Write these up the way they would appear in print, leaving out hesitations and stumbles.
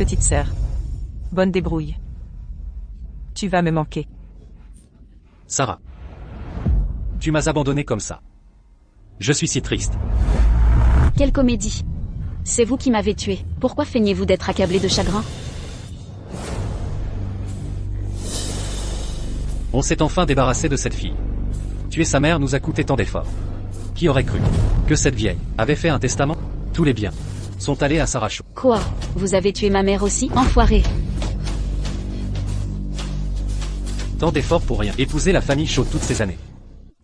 petite sœur. Bonne débrouille. Tu vas me manquer. Sarah. Tu m'as abandonné comme ça. Je suis si triste. Quelle comédie. C'est vous qui m'avez tué. Pourquoi feignez-vous d'être accablé de chagrin? On s'est enfin débarrassé de cette fille. Tuer sa mère nous a coûté tant d'efforts. Qui aurait cru que cette vieille avait fait un testament? Tous les biens sont allés à Sarah Shaw. Quoi? Vous avez tué ma mère aussi, enfoiré? Tant d'efforts pour rien. Épouser la famille Shaw toutes ces années.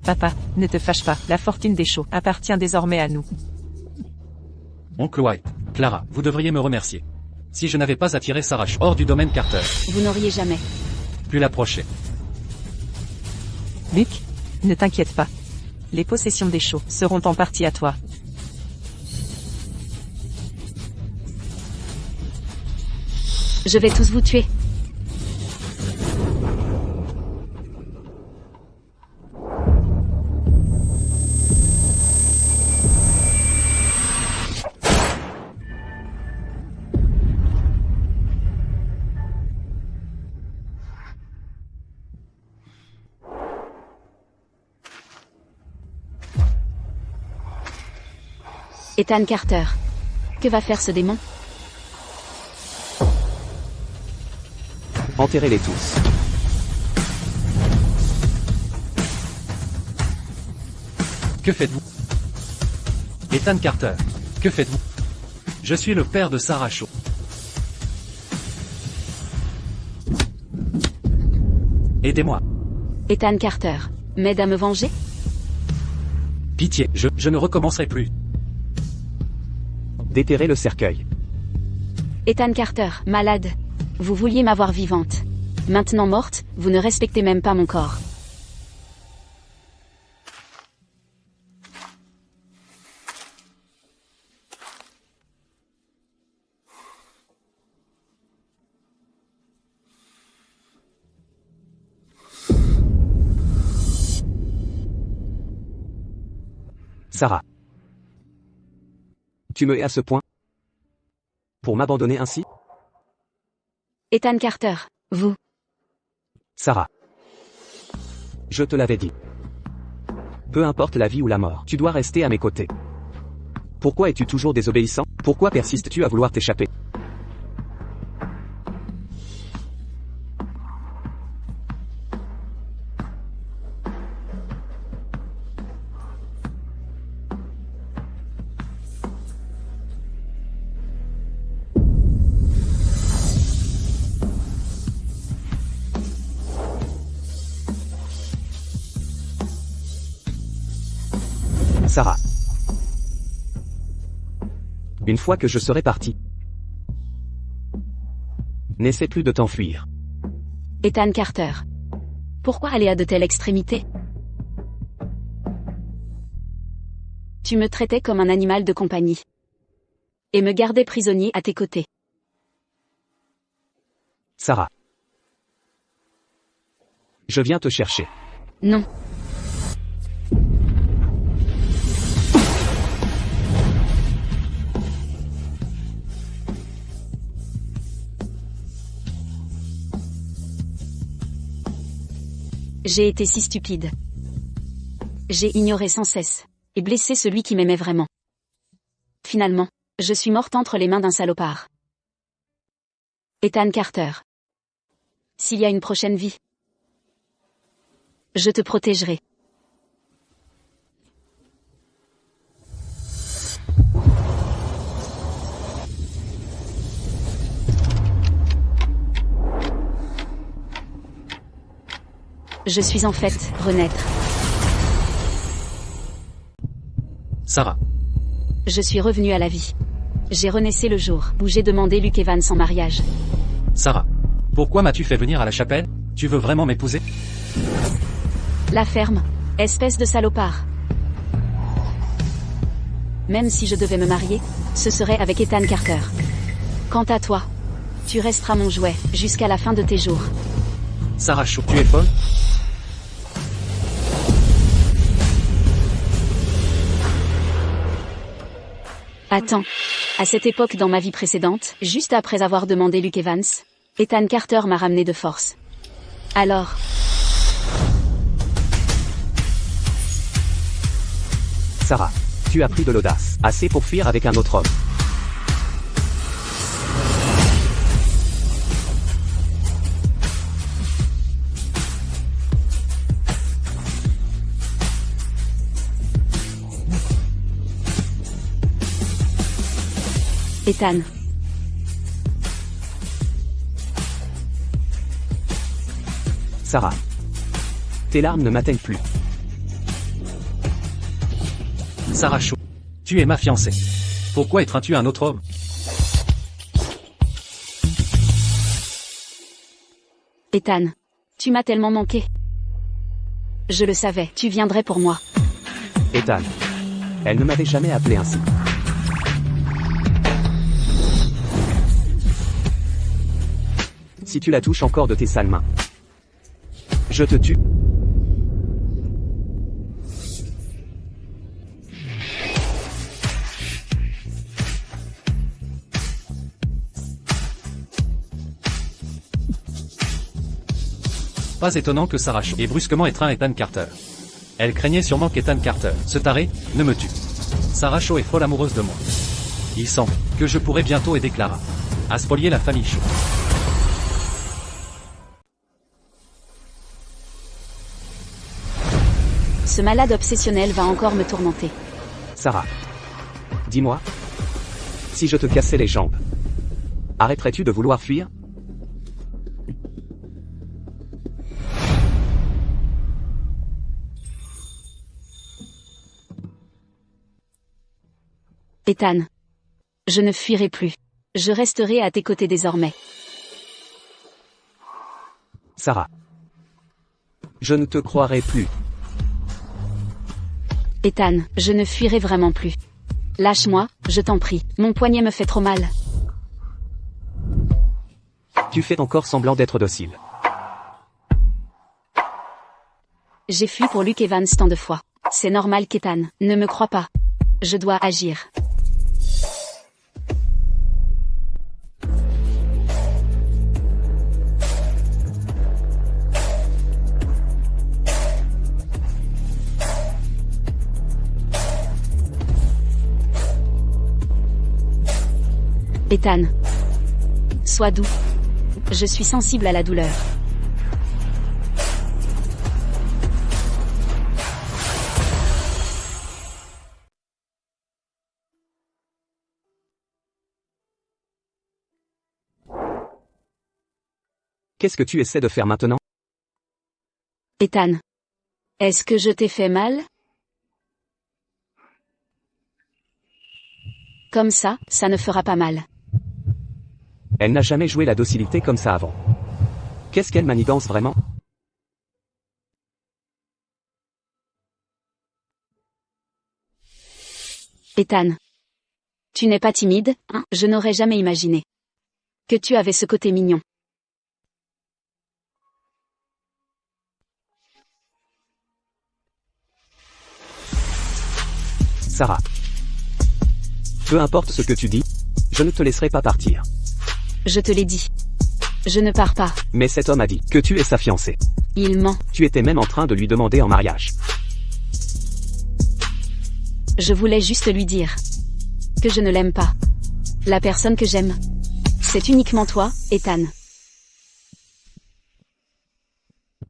Papa, ne te fâche pas, la fortune des Shaw appartient désormais à nous. Oncle White, Clara, vous devriez me remercier. Si je n'avais pas attiré Sarah Shaw hors du domaine Carter, Vous n'auriez jamais. pu l'approcher. Luc, ne t'inquiète pas. Les possessions des Shaw seront en partie à toi. Je vais tous vous tuer. Ethan Carter. Que va faire ce démon? Enterrez-les tous. Que faites-vous? Ethan Carter, que faites-vous? Je suis le père de Sarah Shaw. Aidez-moi. Ethan Carter. M'aide à me venger? Pitié, je ne recommencerai plus. Déterrez le cercueil. Ethan Carter, malade. Vous vouliez m'avoir vivante. Maintenant morte, vous ne respectez même pas mon corps. Sarah. Tu me hais à ce point? Pour m'abandonner ainsi? Ethan Carter, vous. Sarah. Je te l'avais dit. Peu importe la vie ou la mort, tu dois rester à mes côtés. Pourquoi es-tu toujours désobéissant? Pourquoi persistes-tu à vouloir t'échapper? Sarah. Une fois que je serai parti, n'essaie plus de t'enfuir. Ethan Carter. Pourquoi aller à de telles extrémités? Tu me traitais comme un animal de compagnie. Et me gardais prisonnier à tes côtés. Sarah. Je viens te chercher. Non. J'ai été si stupide. J'ai ignoré sans cesse, et blessé celui qui m'aimait vraiment. Finalement, je suis morte entre les mains d'un salopard. Ethan Carter. S'il y a une prochaine vie, je te protégerai. Je suis en fait renaître. Sarah. Je suis revenue à la vie. J'ai renaissé le jour où j'ai demandé Luke Evans en mariage. Sarah. Pourquoi m'as-tu fait venir à la chapelle? Tu veux vraiment m'épouser? La ferme, espèce de salopard. Même si je devais me marier, ce serait avec Ethan Carter. Quant à toi, tu resteras mon jouet jusqu'à la fin de tes jours. Sarah Shaw, tu es folle? Attends. À cette époque dans ma vie précédente, juste après avoir demandé Luke Evans, Ethan Carter m'a ramené de force. Alors... Sarah, tu as pris de l'audace. Assez pour fuir avec un autre homme. Ethan. Sarah. Tes larmes ne m'atteignent plus. Sarah Shaw. Tu es ma fiancée. Pourquoi étreins-tu un autre homme? Ethan. Tu m'as tellement manqué. Je le savais, tu viendrais pour moi. Ethan. Elle ne m'avait jamais appelé ainsi. Si tu la touches encore de tes sales mains, je te tue. Pas étonnant que Sarah Shaw ait brusquement étreint Ethan Carter. Elle craignait sûrement qu'Ethan Carter, ce taré, ne me tue. Sarah Shaw est folle amoureuse de moi. Il semble que je pourrais bientôt aider Clara à spolier la famille Shaw. Ce malade obsessionnel va encore me tourmenter. Sarah. Dis-moi. Si je te cassais les jambes, arrêterais-tu de vouloir fuir? Ethan. Je ne fuirai plus. Je resterai à tes côtés désormais. Sarah. Je ne te croirai plus. Ethan, je ne fuirai vraiment plus. Lâche-moi, je t'en prie. Mon poignet me fait trop mal. Tu fais encore semblant d'être docile. J'ai fui pour Luke Evans tant de fois. C'est normal qu'Ethan ne me croie pas. Je dois agir. Ethan. Sois doux. Je suis sensible à la douleur. Qu'est-ce que tu essaies de faire maintenant? Ethan. Est-ce que je t'ai fait mal? Comme ça ne fera pas mal. Elle n'a jamais joué la docilité comme ça avant. Qu'est-ce qu'elle manigance vraiment? Ethan. Tu n'es pas timide, hein? Je n'aurais jamais imaginé que tu avais ce côté mignon. Sarah. Peu importe ce que tu dis, je ne te laisserai pas partir. Je te l'ai dit. Je ne pars pas. Mais cet homme a dit que tu es sa fiancée. Il ment. Tu étais même en train de lui demander en mariage. Je voulais juste lui dire que je ne l'aime pas. La personne que j'aime, c'est uniquement toi, Ethan.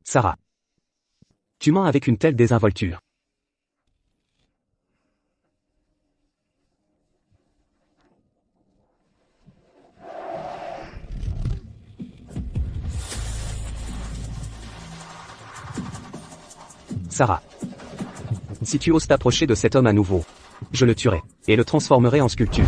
Sarah. Tu mens avec une telle désinvolture. Sarah. Si tu oses t'approcher de cet homme à nouveau, je le tuerai, et le transformerai en sculpture.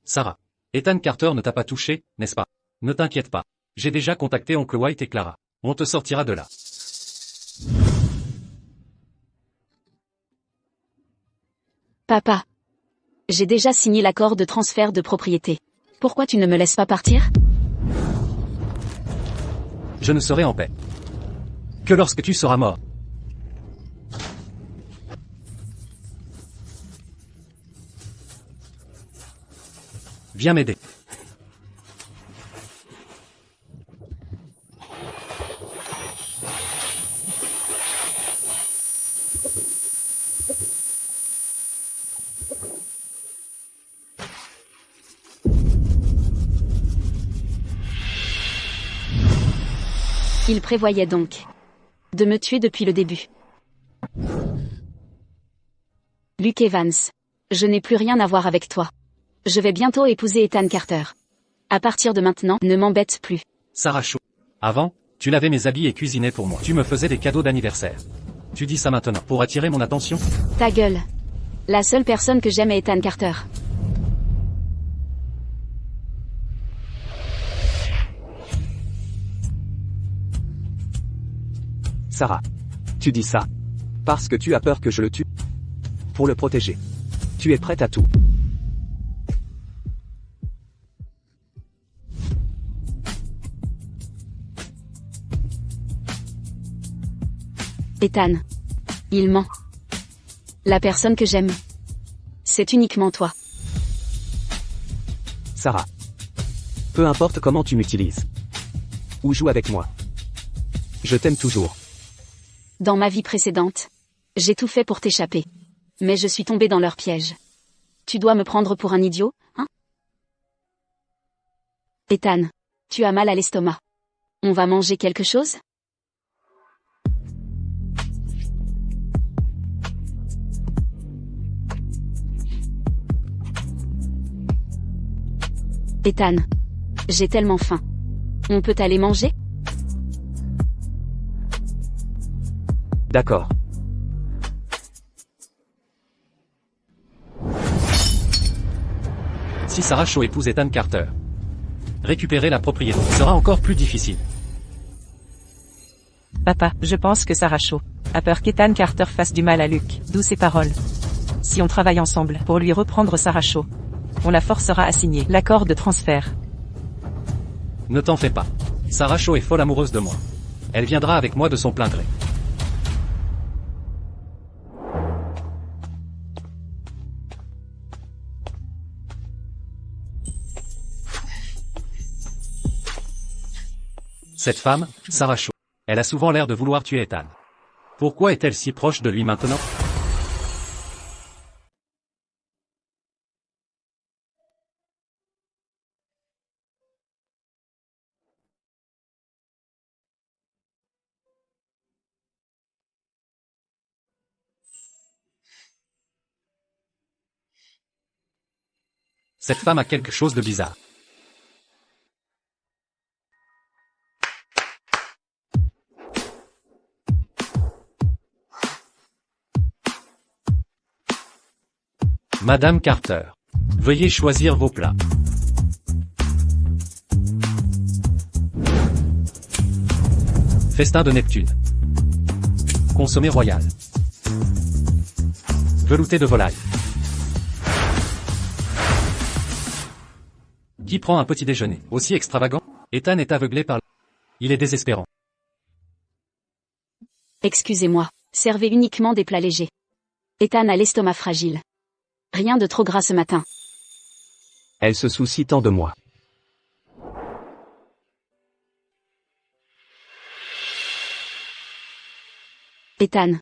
Sarah. Ethan Carter ne t'a pas touché, n'est-ce pas? Ne t'inquiète pas. J'ai déjà contacté Oncle White et Clara. On te sortira de là. Papa. J'ai déjà signé l'accord de transfert de propriété. Pourquoi tu ne me laisses pas partir? Je ne serai en paix que lorsque tu seras mort. Viens m'aider. Il prévoyait donc de me tuer depuis le début. Luke Evans. Je n'ai plus rien à voir avec toi. Je vais bientôt épouser Ethan Carter. À partir de maintenant, ne m'embête plus. Sarah Shaw. Avant, tu lavais mes habits et cuisinais pour moi. Tu me faisais des cadeaux d'anniversaire. Tu dis ça maintenant pour attirer mon attention? Ta gueule. La seule personne que j'aime est Ethan Carter. Sarah. Tu dis ça. Parce que tu as peur que je le tue. Pour le protéger. Tu es prête à tout. Ethan. Il ment. La personne que j'aime. C'est uniquement toi. Sarah. Peu importe comment tu m'utilises. Ou joues avec moi. Je t'aime toujours. Dans ma vie précédente, j'ai tout fait pour t'échapper. Mais je suis tombée dans leur piège. Tu dois me prendre pour un idiot, hein? Ethan, tu as mal à l'estomac. On va manger quelque chose? Ethan, j'ai tellement faim. On peut aller manger? D'accord. Si Sarah Shaw épouse Ethan Carter, récupérer la propriété sera encore plus difficile. Papa, je pense que Sarah Shaw a peur qu'Ethan Carter fasse du mal à Luke, d'où ces paroles. Si on travaille ensemble pour lui reprendre Sarah Shaw, on la forcera à signer l'accord de transfert. Ne t'en fais pas. Sarah Shaw est folle amoureuse de moi. Elle viendra avec moi de son plein gré. Cette femme, Sarah Shaw, elle a souvent l'air de vouloir tuer Ethan. Pourquoi est-elle si proche de lui maintenant? Cette femme a quelque chose de bizarre. Madame Carter. Veuillez choisir vos plats. Festin de Neptune. Consommé royal. Velouté de volaille. Qui prend un petit déjeuner aussi extravagant? Ethan est aveuglé par... Il est désespérant. Excusez-moi, servez uniquement des plats légers. Ethan a l'estomac fragile. Rien de trop gras ce matin. Elle se soucie tant de moi. Ethan.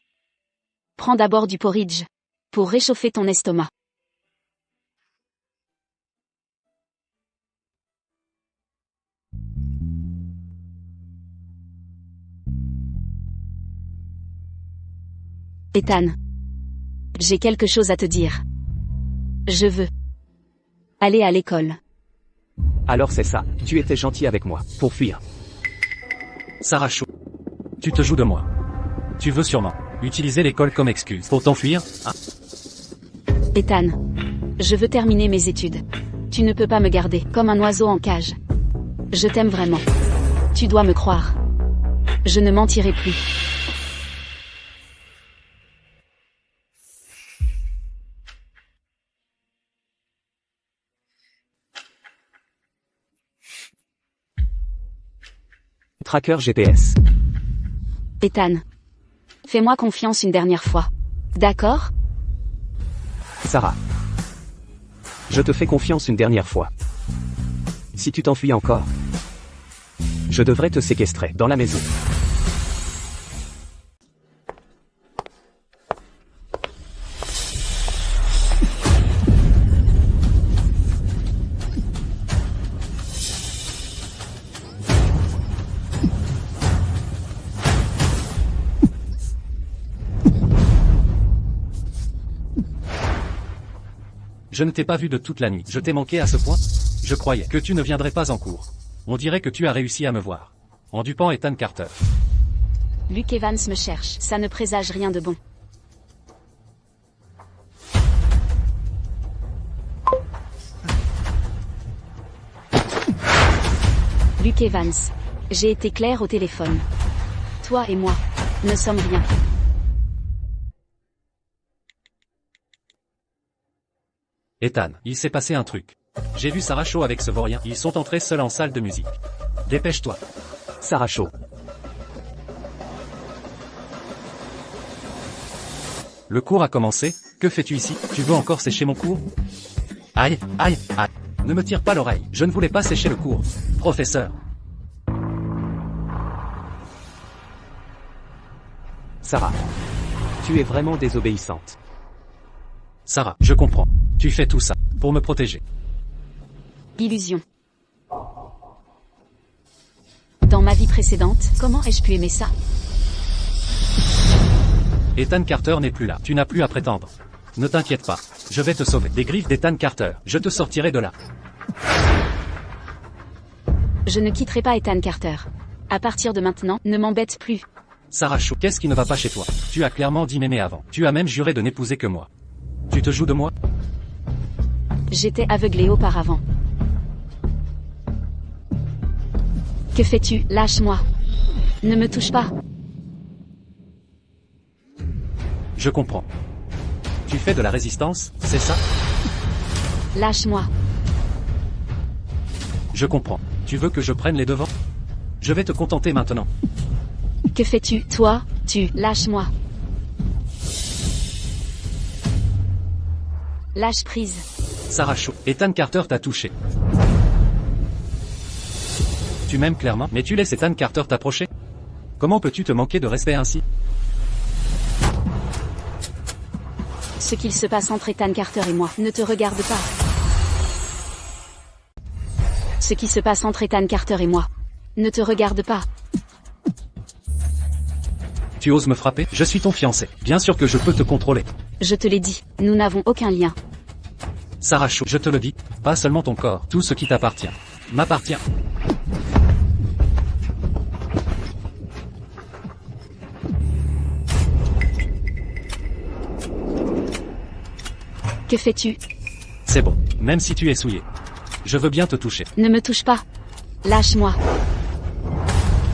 Prends d'abord du porridge. Pour réchauffer ton estomac. Ethan. J'ai quelque chose à te dire. Je veux aller à l'école. Alors c'est ça, tu étais gentil avec moi, pour fuir. Sarah Shaw. Tu te joues de moi. Tu veux sûrement utiliser l'école comme excuse pour t'enfuir, hein? Ethan. Je veux terminer mes études. Tu ne peux pas me garder comme un oiseau en cage. Je t'aime vraiment. Tu dois me croire. Je ne mentirai plus. tracker GPS. Ethan. Fais-moi confiance une dernière fois. D'accord? Sarah. Je te fais confiance une dernière fois. Si tu t'enfuis encore, je devrais te séquestrer dans la maison. Je ne t'ai pas vu de toute la nuit. Je t'ai manqué à ce point? Je croyais que tu ne viendrais pas en cours. On dirait que tu as réussi à me voir. En dupant Ethan Carter. Luke Evans me cherche. Ça ne présage rien de bon. Luke Evans. J'ai été clair au téléphone. Toi et moi ne sommes rien. Ethan, il s'est passé un truc. J'ai vu Sarah Shaw avec ce vaurien. Ils sont entrés seuls en salle de musique. Dépêche-toi. Sarah Shaw. Le cours a commencé. Que fais-tu ici? Tu veux encore sécher mon cours? Aïe, aïe, aïe. Ne me tire pas l'oreille. Je ne voulais pas sécher le cours. Professeur. Sarah. Tu es vraiment désobéissante. Sarah, je comprends. Tu fais tout ça pour me protéger. Illusion. Dans ma vie précédente, comment ai-je pu aimer ça? Ethan Carter n'est plus là. Tu n'as plus à prétendre. Ne t'inquiète pas. Je vais te sauver des griffes d'Ethan Carter. Je te sortirai de là. Je ne quitterai pas Ethan Carter. À partir de maintenant, ne m'embête plus. Sarah Shaw, qu'est-ce qui ne va pas chez toi? Tu as clairement dit m'aimer avant. Tu as même juré de n'épouser que moi. Tu te joues de moi? J'étais aveuglé auparavant. Que fais-tu? Lâche-moi. Ne me touche pas. Je comprends. Tu fais de la résistance, c'est ça? Lâche-moi. Je comprends. Tu veux que je prenne les devants? Je vais te contenter maintenant. Que fais-tu? Toi, tu, lâche-moi. Lâche prise. Sarah Shaw, Ethan Carter t'a touché. Tu m'aimes clairement, mais tu laisses Ethan Carter t'approcher? Comment peux-tu te manquer de respect ainsi? Ce qu'il se passe entre Ethan Carter et moi ne te regarde pas. Ce qui se passe entre Ethan Carter et moi ne te regarde pas. Tu oses me frapper? Je suis ton fiancé. Bien sûr que je peux te contrôler. Je te l'ai dit, nous n'avons aucun lien. Sarah Shaw, je te le dis, pas seulement ton corps, tout ce qui t'appartient. M'appartient. Que fais-tu? C'est bon, même si tu es souillé. Je veux bien te toucher. Ne me touche pas. Lâche-moi.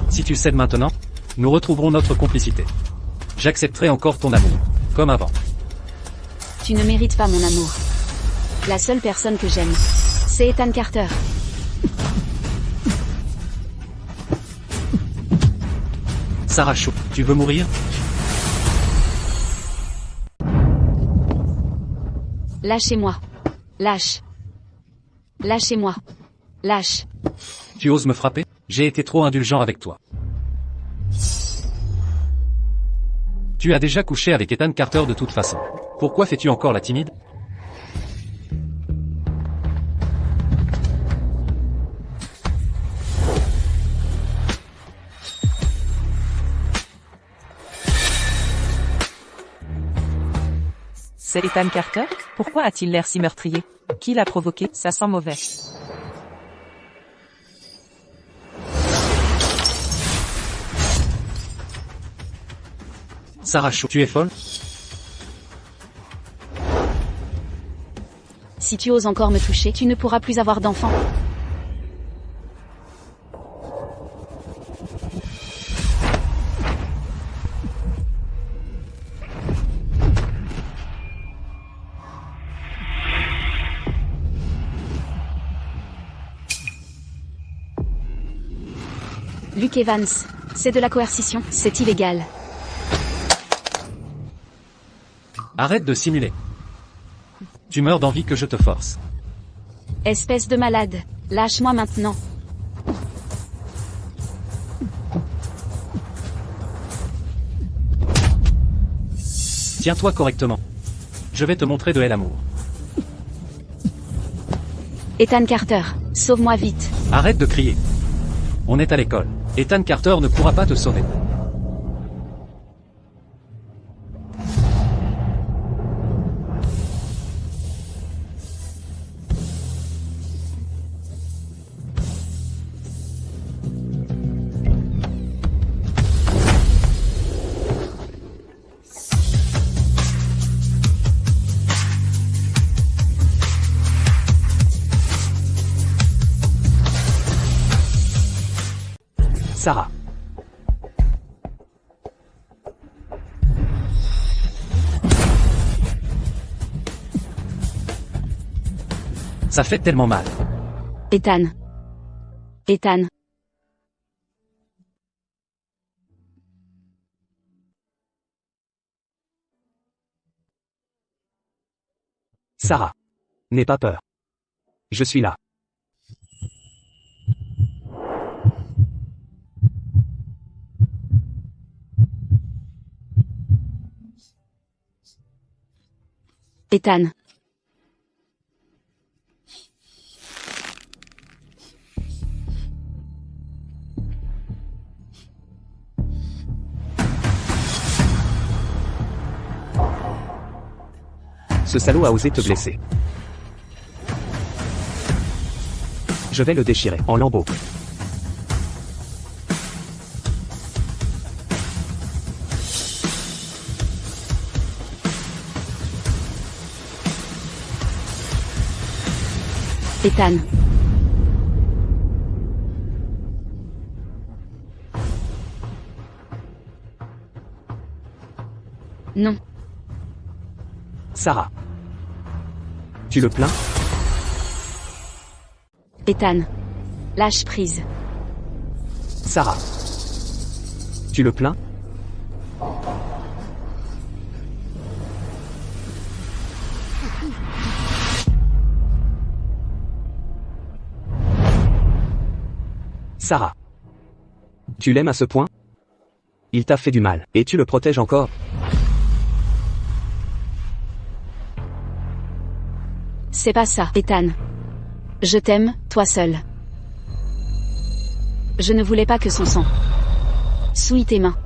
Si tu cèdes maintenant, nous retrouverons notre complicité. J'accepterai encore ton amour, comme avant. Tu ne mérites pas mon amour. La seule personne que j'aime, c'est Ethan Carter. Sarah Shaw, tu veux mourir? Lâchez-moi. Lâche. Lâchez-moi. Lâche. Tu oses me frapper? J'ai été trop indulgent avec toi. Tu as déjà couché avec Ethan Carter de toute façon. Pourquoi fais-tu encore la timide? C'est Ethan Carter? Pourquoi a-t-il l'air si meurtrier? Qui l'a provoqué? Ça sent mauvais. Sarah Shaw, tu es folle? Si tu oses encore me toucher, tu ne pourras plus avoir d'enfant. Luke Evans. C'est de la coercition, c'est illégal. Arrête de simuler. Tu meurs d'envie que je te force. Espèce de malade. Lâche-moi maintenant. Tiens-toi correctement. Je vais te montrer de l'amour. Ethan Carter, sauve-moi vite. Arrête de crier. On est à l'école. Ethan Carter ne pourra pas te sauver. Sarah. Ça fait tellement mal. Ethan. Ethan. Sarah. N'aie pas peur. Je suis là. Ethan. Ce salaud a osé te blesser. Je vais le déchirer en lambeaux. Ethan. Non. Sarah. Tu le plains? Ethan. Lâche prise. Sarah. Tu le plains? Sarah. Tu l'aimes à ce point? Il t'a fait du mal, et tu le protèges encore? C'est pas ça, Ethan. Je t'aime, toi seul. Je ne voulais pas que son sang souille tes mains.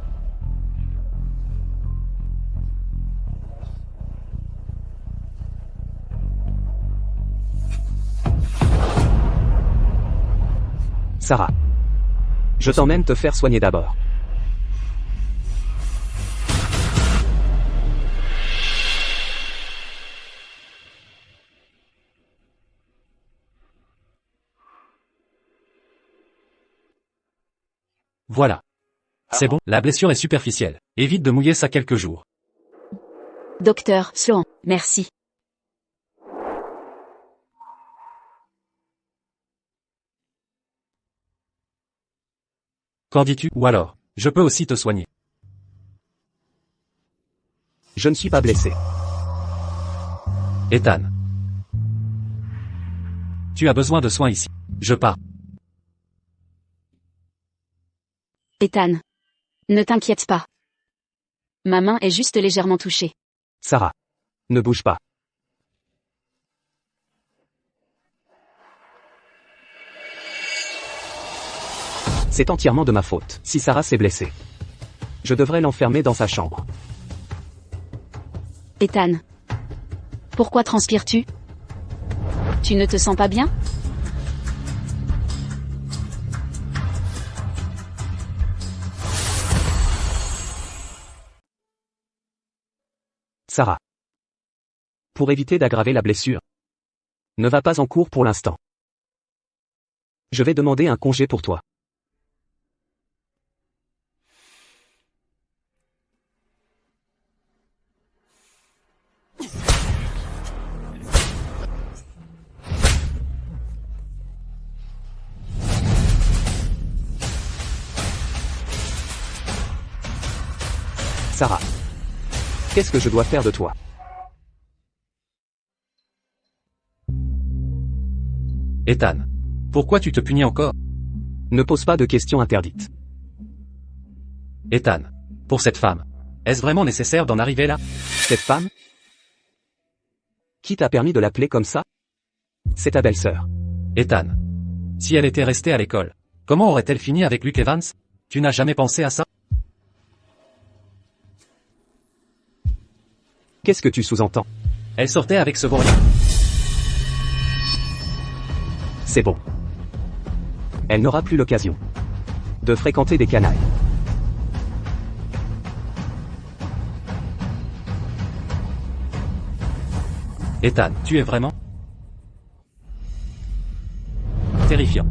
Sarah. Je t'emmène te faire soigner d'abord. Voilà. C'est bon, la blessure est superficielle. Évite de mouiller ça quelques jours. Docteur Sloan, merci. Qu'en dis-tu? Ou alors, je peux aussi te soigner. Je ne suis pas blessé. Ethan. Tu as besoin de soins ici. Je pars. Ethan. Ne t'inquiète pas. Ma main est juste légèrement touchée. Sarah. Ne bouge pas. C'est entièrement de ma faute, si Sarah s'est blessée. Je devrais l'enfermer dans sa chambre. Ethan. Pourquoi transpires-tu? Tu ne te sens pas bien? Sarah. Pour éviter d'aggraver la blessure, ne va pas en cours pour l'instant. Je vais demander un congé pour toi. Sarah. Qu'est-ce que je dois faire de toi? Ethan. Pourquoi tu te punis encore? Ne pose pas de questions interdites. Ethan. Pour cette femme. Est-ce vraiment nécessaire d'en arriver là? Cette femme? Qui t'a permis de l'appeler comme ça? C'est ta belle-sœur. Ethan. Si elle était restée à l'école, comment aurait-elle fini avec Luke Evans? Tu n'as jamais pensé à ça? Qu'est-ce que tu sous-entends? Elle sortait avec ce vaurien. C'est bon. Elle n'aura plus l'occasion de fréquenter des canailles. Ethan, tu es vraiment terrifiant.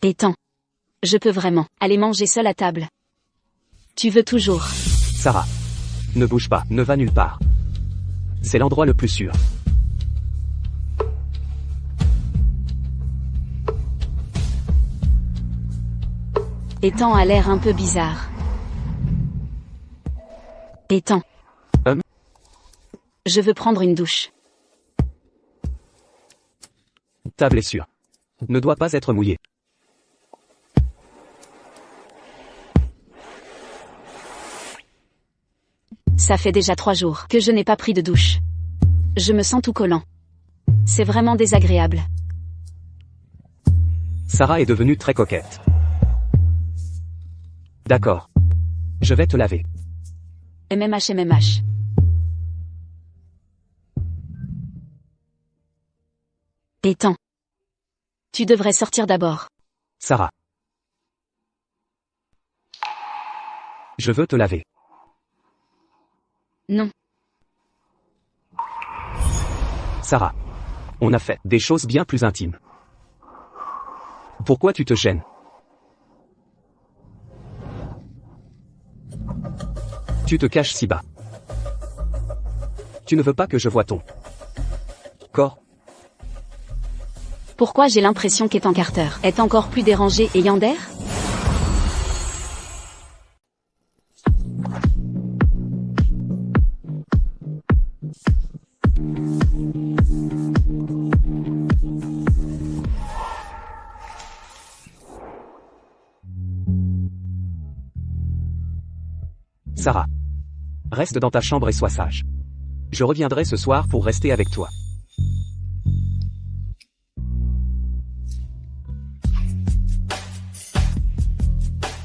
Ethan. Je peux vraiment aller manger seul à table. Tu veux toujours. Sarah. Ne bouge pas, ne va nulle part. C'est l'endroit le plus sûr. Ethan a l'air un peu bizarre. Ethan. Je veux prendre une douche. Ta blessure ne doit pas être mouillée. Ça fait déjà 3 jours que je n'ai pas pris de douche. Je me sens tout collant. C'est vraiment désagréable. Sarah est devenue très coquette. D'accord. Je vais te laver. MMH. Ethan. Tu devrais sortir d'abord. Sarah. Je veux te laver. Non. Sarah. On a fait des choses bien plus intimes. Pourquoi tu te gênes? Tu te caches si bas. Tu ne veux pas que je voie ton corps? Pourquoi j'ai l'impression qu'Ethan Carter est encore plus dérangé et yandère? Sarah. Reste dans ta chambre et sois sage. Je reviendrai ce soir pour rester avec toi.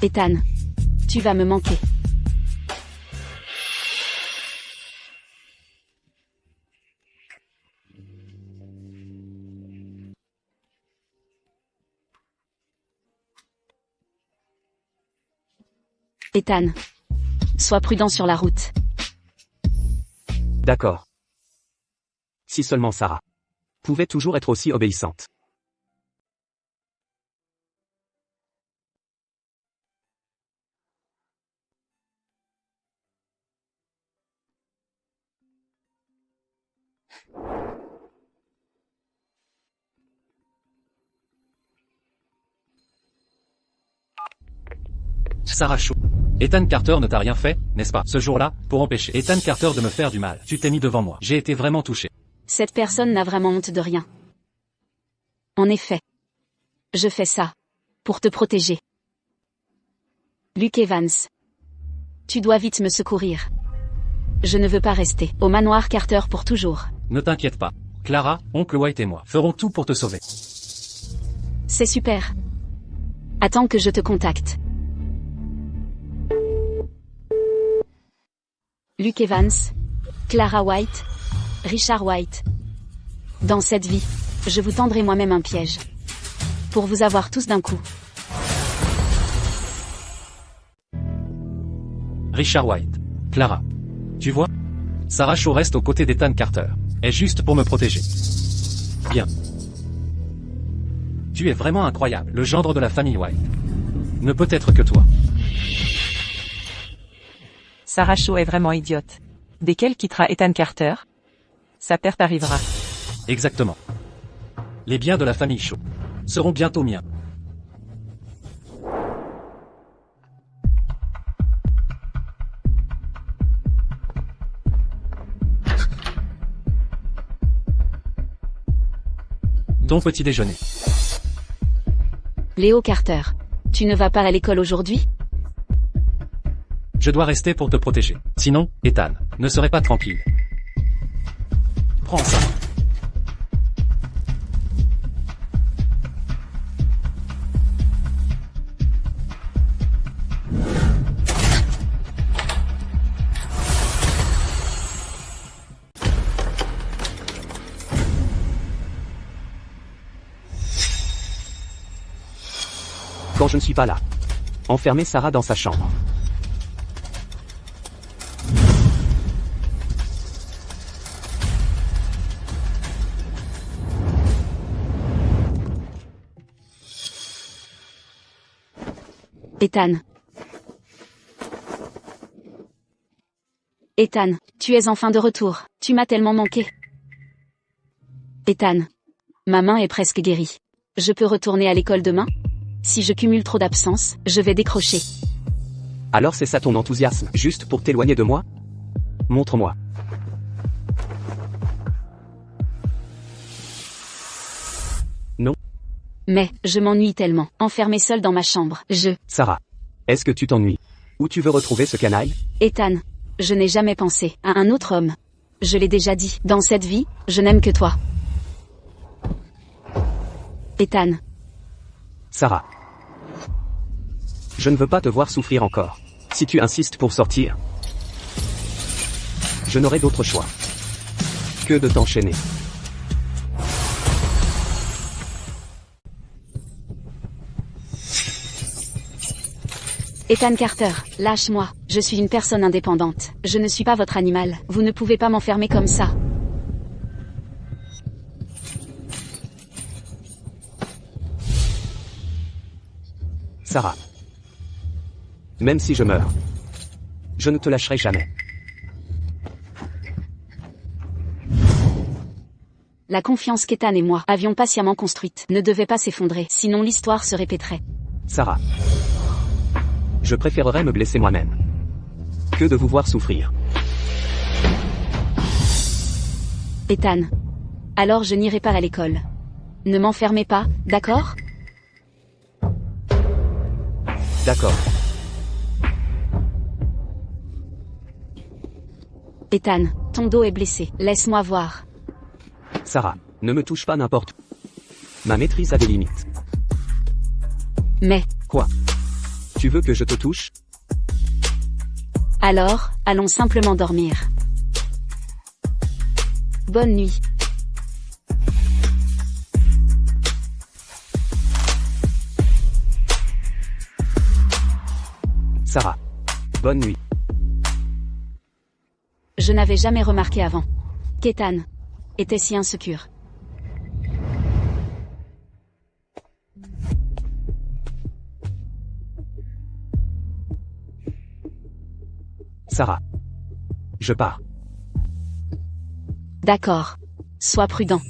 Ethan. Tu vas me manquer. Ethan. Sois prudent sur la route. D'accord. Si seulement Sarah pouvait toujours être aussi obéissante. Sarah Shaw. Ethan Carter ne t'a rien fait, n'est-ce pas, ce jour-là, pour empêcher Ethan Carter de me faire du mal. Tu t'es mis devant moi. J'ai été vraiment touché. Cette personne n'a vraiment honte de rien. En effet. Je fais ça. Pour te protéger. Luke Evans. Tu dois vite me secourir. Je ne veux pas rester au manoir Carter pour toujours. Ne t'inquiète pas. Clara, oncle White et moi ferons tout pour te sauver. C'est super. Attends que je te contacte. Luke Evans, Clara White, Richard White. Dans cette vie, je vous tendrai moi-même un piège. Pour vous avoir tous d'un coup. Richard White. Clara. Tu vois? Sarah Shaw reste aux côtés d'Ethan Carter. Est juste pour me protéger. Bien. Tu es vraiment incroyable, le gendre de la famille White. Ne peut être que toi. Sarah Shaw est vraiment idiote. Dès qu'elle quittera Ethan Carter, sa perte arrivera. Exactement. Les biens de la famille Shaw seront bientôt miens. Ton petit déjeuner. Léo Carter. Tu ne vas pas à l'école aujourd'hui? Je dois rester pour te protéger. Sinon, Ethan ne serait pas tranquille. Prends ça. Quand je ne suis pas là. Enfermer Sarah dans sa chambre. Ethan. Ethan, tu es enfin de retour. Tu m'as tellement manqué. Ethan. Ma main est presque guérie. Je peux retourner à l'école demain? Si je cumule trop d'absences, je vais décrocher. Alors c'est ça ton enthousiasme, juste pour t'éloigner de moi? Montre-moi. Non. Mais, je m'ennuie tellement, enfermée seule dans ma chambre. Sarah. Est-ce que tu t'ennuies? Où tu veux retrouver ce canaille? Ethan. Je n'ai jamais pensé à un autre homme. Je l'ai déjà dit, dans cette vie, je n'aime que toi. Ethan. Sarah. Je ne veux pas te voir souffrir encore. Si tu insistes pour sortir, je n'aurai d'autre choix que de t'enchaîner. Ethan Carter, lâche-moi. Je suis une personne indépendante. Je ne suis pas votre animal. Vous ne pouvez pas m'enfermer comme ça. Sarah. Même si je meurs, je ne te lâcherai jamais. La confiance qu'Ethan et moi avions patiemment construite ne devait pas s'effondrer, sinon l'histoire se répéterait. Sarah. Je préférerais me blesser moi-même que de vous voir souffrir. Ethan. Alors je n'irai pas à l'école. Ne m'enfermez pas, d'accord? D'accord. Ethan, ton dos est blessé. Laisse-moi voir. Sarah, ne me touche pas n'importe où. Ma maîtrise a des limites. Mais, Quoi? Tu veux que je te touche? alors, allons simplement dormir. Bonne nuit. Sarah. Bonne nuit. Je n'avais jamais remarqué avant qu'Ethan était si insécure. Sarah. Je pars. D'accord. Sois prudent.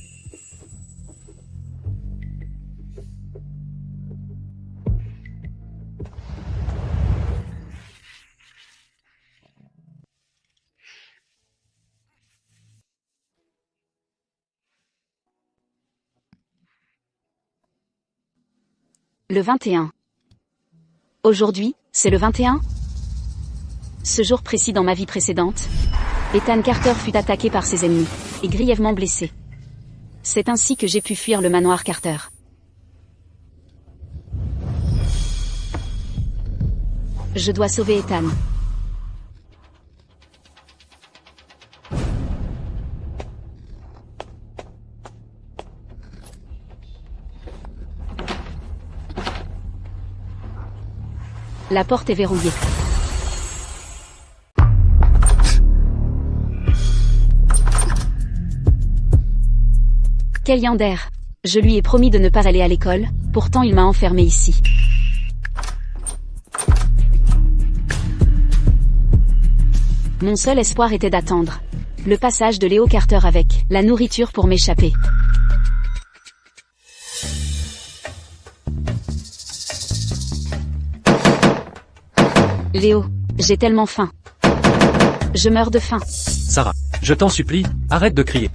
Le 21. Aujourd'hui, c'est le 21? Ce jour précis dans ma vie précédente, Ethan Carter fut attaqué par ses ennemis, et grièvement blessé. C'est ainsi que j'ai pu fuir le manoir Carter. Je dois sauver Ethan. La porte est verrouillée. Kaliander. Je lui ai promis de ne pas aller à l'école, pourtant il m'a enfermé ici. Mon seul espoir était d'attendre le passage de Léo Carter avec la nourriture pour m'échapper. Léo, j'ai tellement faim. Je meurs de faim. Sarah, je t'en supplie, arrête de crier.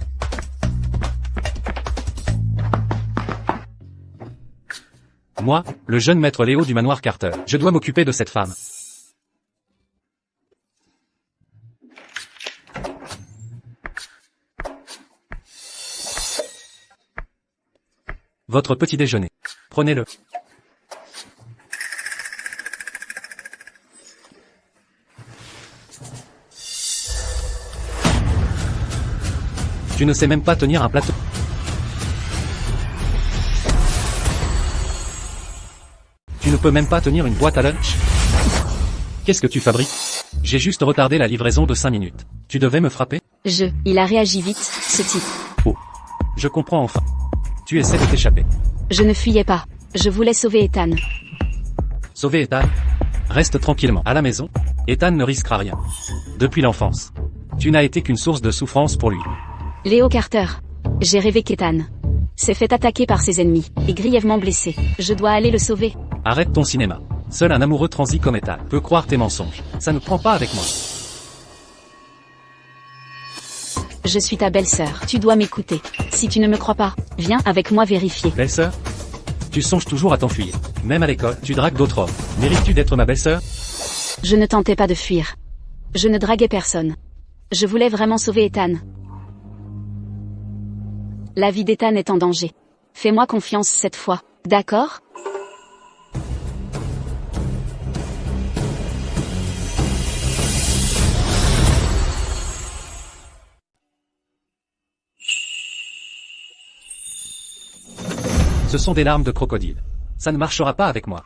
Moi, le jeune maître Léo du manoir Carter, je dois m'occuper de cette femme. Votre petit déjeuner. Prenez-le. Tu ne sais même pas tenir un plateau. Tu ne peux même pas tenir une boîte à lunch. Qu'est-ce que tu fabriques? J'ai juste retardé la livraison de 5 minutes. Tu devais me frapper? Il a réagi vite, ce type. Oh. Je comprends enfin. Tu essaies de t'échapper. Je ne fuyais pas. Je voulais sauver Ethan. Sauver Ethan? Reste tranquillement à la maison. Ethan ne risquera rien. Depuis l'enfance. Tu n'as été qu'une source de souffrance pour lui. Léo Carter. J'ai rêvé qu'Ethan s'est fait attaquer par ses ennemis, et grièvement blessé. Je dois aller le sauver. Arrête ton cinéma. Seul un amoureux transi comme Ethan peut croire tes mensonges. Ça ne prend pas avec moi. Je suis ta belle-sœur. Tu dois m'écouter. Si tu ne me crois pas, viens avec moi vérifier. Belle-sœur? Tu songes toujours à t'enfuir. Même à l'école, tu dragues d'autres hommes. Mérites-tu d'être ma belle-sœur? Je ne tentais pas de fuir. Je ne draguais personne. Je voulais vraiment sauver Ethan. La vie d'Ethan est en danger. Fais-moi confiance cette fois, d'accord? Ce sont des larmes de crocodile. Ça ne marchera pas avec moi.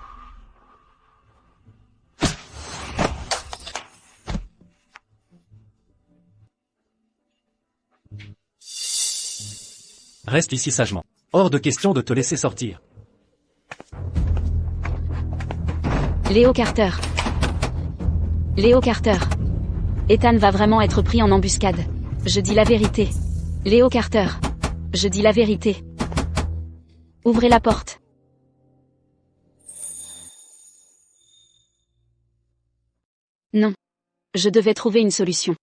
Reste ici sagement. Hors de question de te laisser sortir. Léo Carter. Léo Carter. Ethan va vraiment être pris en embuscade. Je dis la vérité. Léo Carter. Je dis la vérité. Ouvrez la porte. Non. Je devais trouver une solution.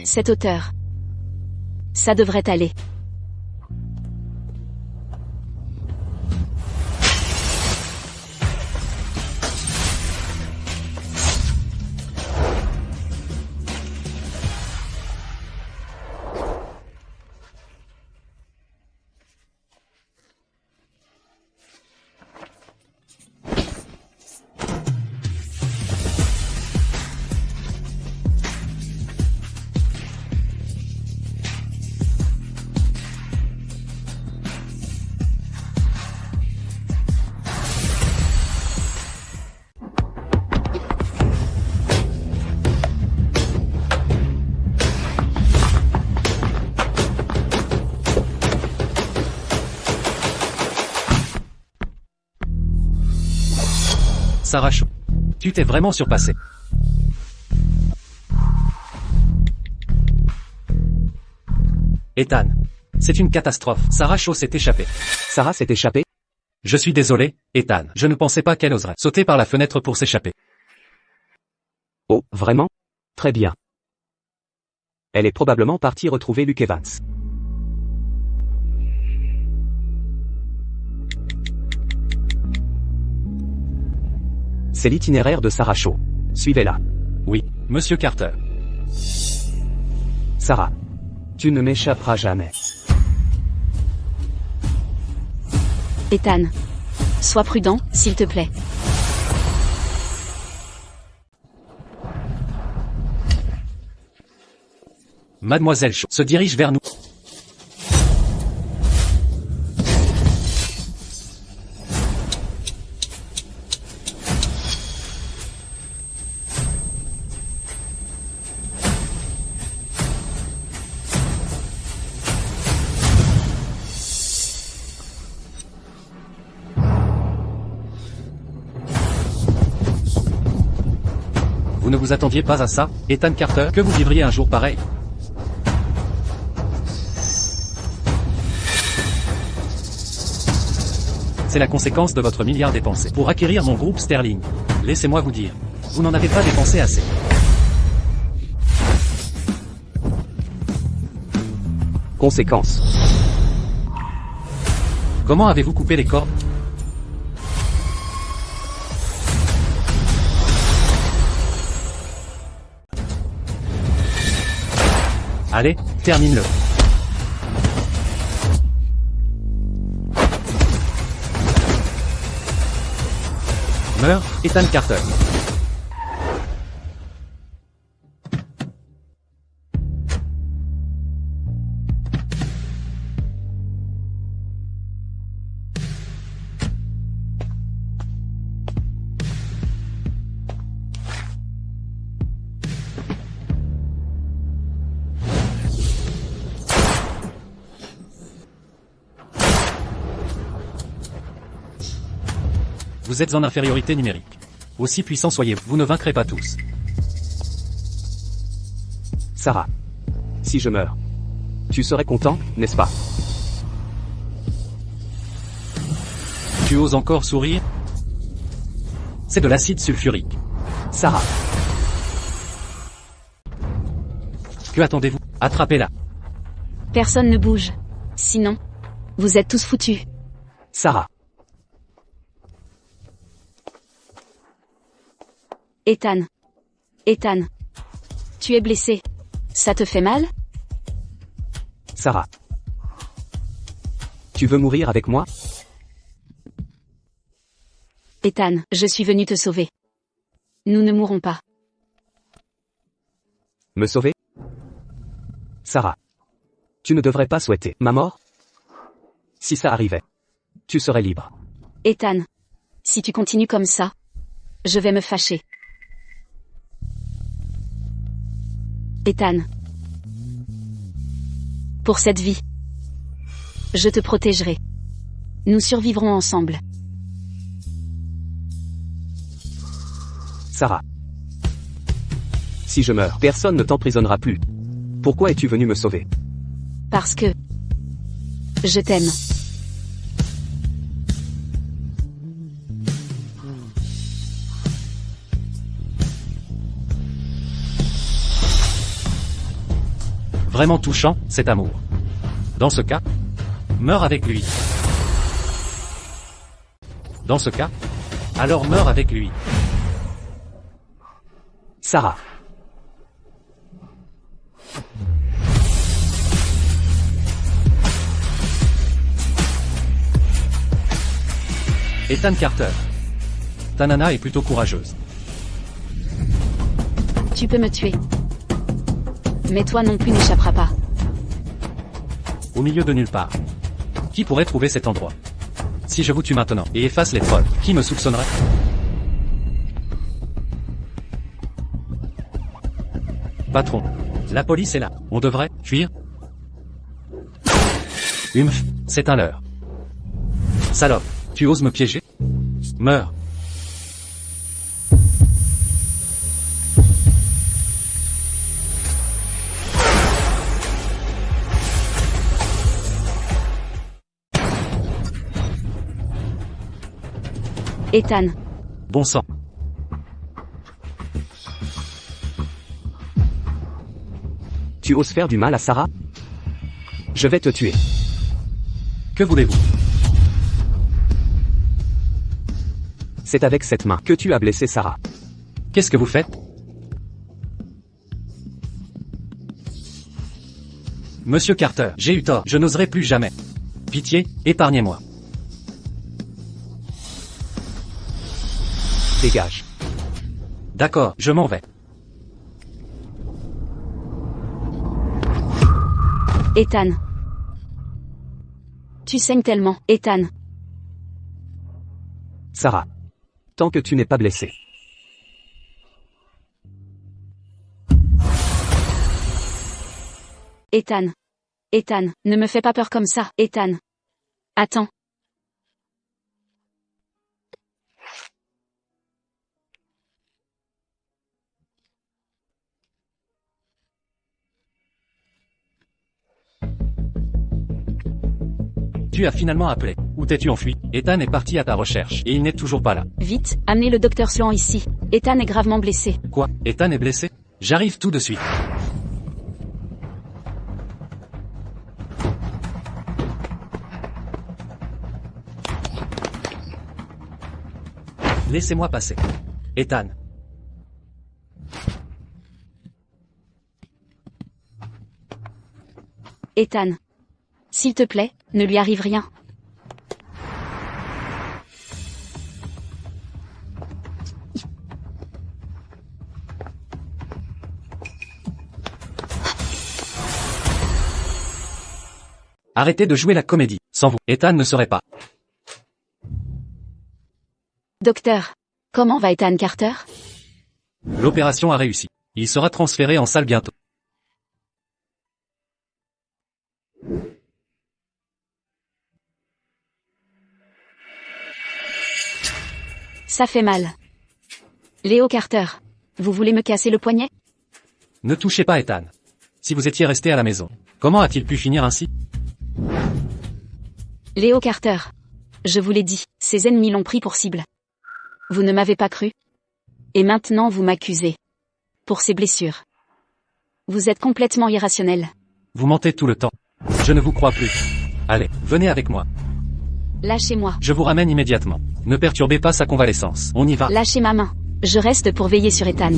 Cette hauteur. Ça devrait aller. Sarah Shaw. Tu t'es vraiment surpassé. Ethan. C'est une catastrophe. Sarah Shaw s'est échappée. Sarah s'est échappée? Je suis désolé, Ethan. Je ne pensais pas qu'elle oserait sauter par la fenêtre pour s'échapper. Oh, vraiment? Très bien. Elle est probablement partie retrouver Luke Evans. C'est l'itinéraire de Sarah Shaw. Suivez-la. Oui, Monsieur Carter. Sarah. Tu ne m'échapperas jamais. Ethan. Sois prudent, s'il te plaît. Mademoiselle Shaw se dirige vers nous. Vous ne vous attendiez pas à ça, Ethan Carter, que vous vivriez un jour pareil? C'est la conséquence de votre milliard dépensé pour acquérir mon groupe Sterling. Laissez-moi vous dire, vous n'en avez pas dépensé assez. Conséquence. Comment avez-vous coupé les cordes? Allez, termine-le. Meurs, Ethan Carter. Vous êtes en infériorité numérique. Aussi puissant soyez-vous, vous ne vaincrez pas tous. Sarah. Si je meurs. Tu serais content, n'est-ce pas? Tu oses encore sourire? C'est de l'acide sulfurique. Sarah. Que attendez-vous? Attrapez-la. Personne ne bouge. Sinon, vous êtes tous foutus. Sarah. Ethan. Ethan. Tu es blessé. Ça te fait mal? Sarah. Tu veux mourir avec moi? Ethan, je suis venu te sauver. Nous ne mourrons pas. Me sauver? Sarah. Tu ne devrais pas souhaiter ma mort? Si ça arrivait, tu serais libre. Ethan. Si tu continues comme ça, je vais me fâcher. Ethan. Pour cette vie, je te protégerai. Nous survivrons ensemble. Sarah. Si je meurs, personne ne t'emprisonnera plus. Pourquoi es-tu venu me sauver? Parce que je t'aime. Vraiment touchant, cet amour. Dans ce cas, meurs avec lui. Dans ce cas, alors meurs avec lui. Sarah. Ethan Carter. Ta nana est plutôt courageuse. Tu peux me tuer. Mais toi non plus n'échapperas pas. Au milieu de nulle part. Qui pourrait trouver cet endroit? Si je vous tue maintenant et efface les preuves, qui me soupçonnerait? Patron. La police est là. On devrait fuir? Humph, c'est un leurre. Salope, tu oses me piéger? Meurs. Ethan. Bon sang. Tu oses faire du mal à Sarah? Je vais te tuer. Que voulez-vous? C'est avec cette main que tu as blessé Sarah. Qu'est-ce que vous faites? Monsieur Carter, j'ai eu tort, je n'oserai plus jamais. Pitié, épargnez-moi. Dégage. D'accord, je m'en vais. Ethan. Tu saignes tellement, Ethan. Sarah. Tant que tu n'es pas blessé. Ethan. Ethan, ne me fais pas peur comme ça, Ethan. Attends. Tu as finalement appelé. Où t'es-tu enfui? Ethan est parti à ta recherche, et il n'est toujours pas là. Vite, amenez le docteur Sloan ici. Ethan est gravement blessé. Quoi? Ethan est blessé? J'arrive tout de suite. Laissez-moi passer. Ethan. Ethan. S'il te plaît, ne lui arrive rien. Arrêtez de jouer la comédie. Sans vous, Ethan ne serait pas. Docteur. Comment va Ethan Carter? L'opération a réussi. Il sera transféré en salle bientôt. Ça fait mal. Léo Carter. Vous voulez me casser le poignet? Ne touchez pas Ethan. Si vous étiez resté à la maison, comment a-t-il pu finir ainsi? Léo Carter. Je vous l'ai dit, ses ennemis l'ont pris pour cible. Vous ne m'avez pas cru. Et maintenant vous m'accusez. Pour ces blessures. Vous êtes complètement irrationnel. Vous mentez tout le temps. Je ne vous crois plus. Allez, venez avec moi. Lâchez-moi. Je vous ramène immédiatement. Ne perturbez pas sa convalescence. On y va. Lâchez ma main. Je reste pour veiller sur Ethan.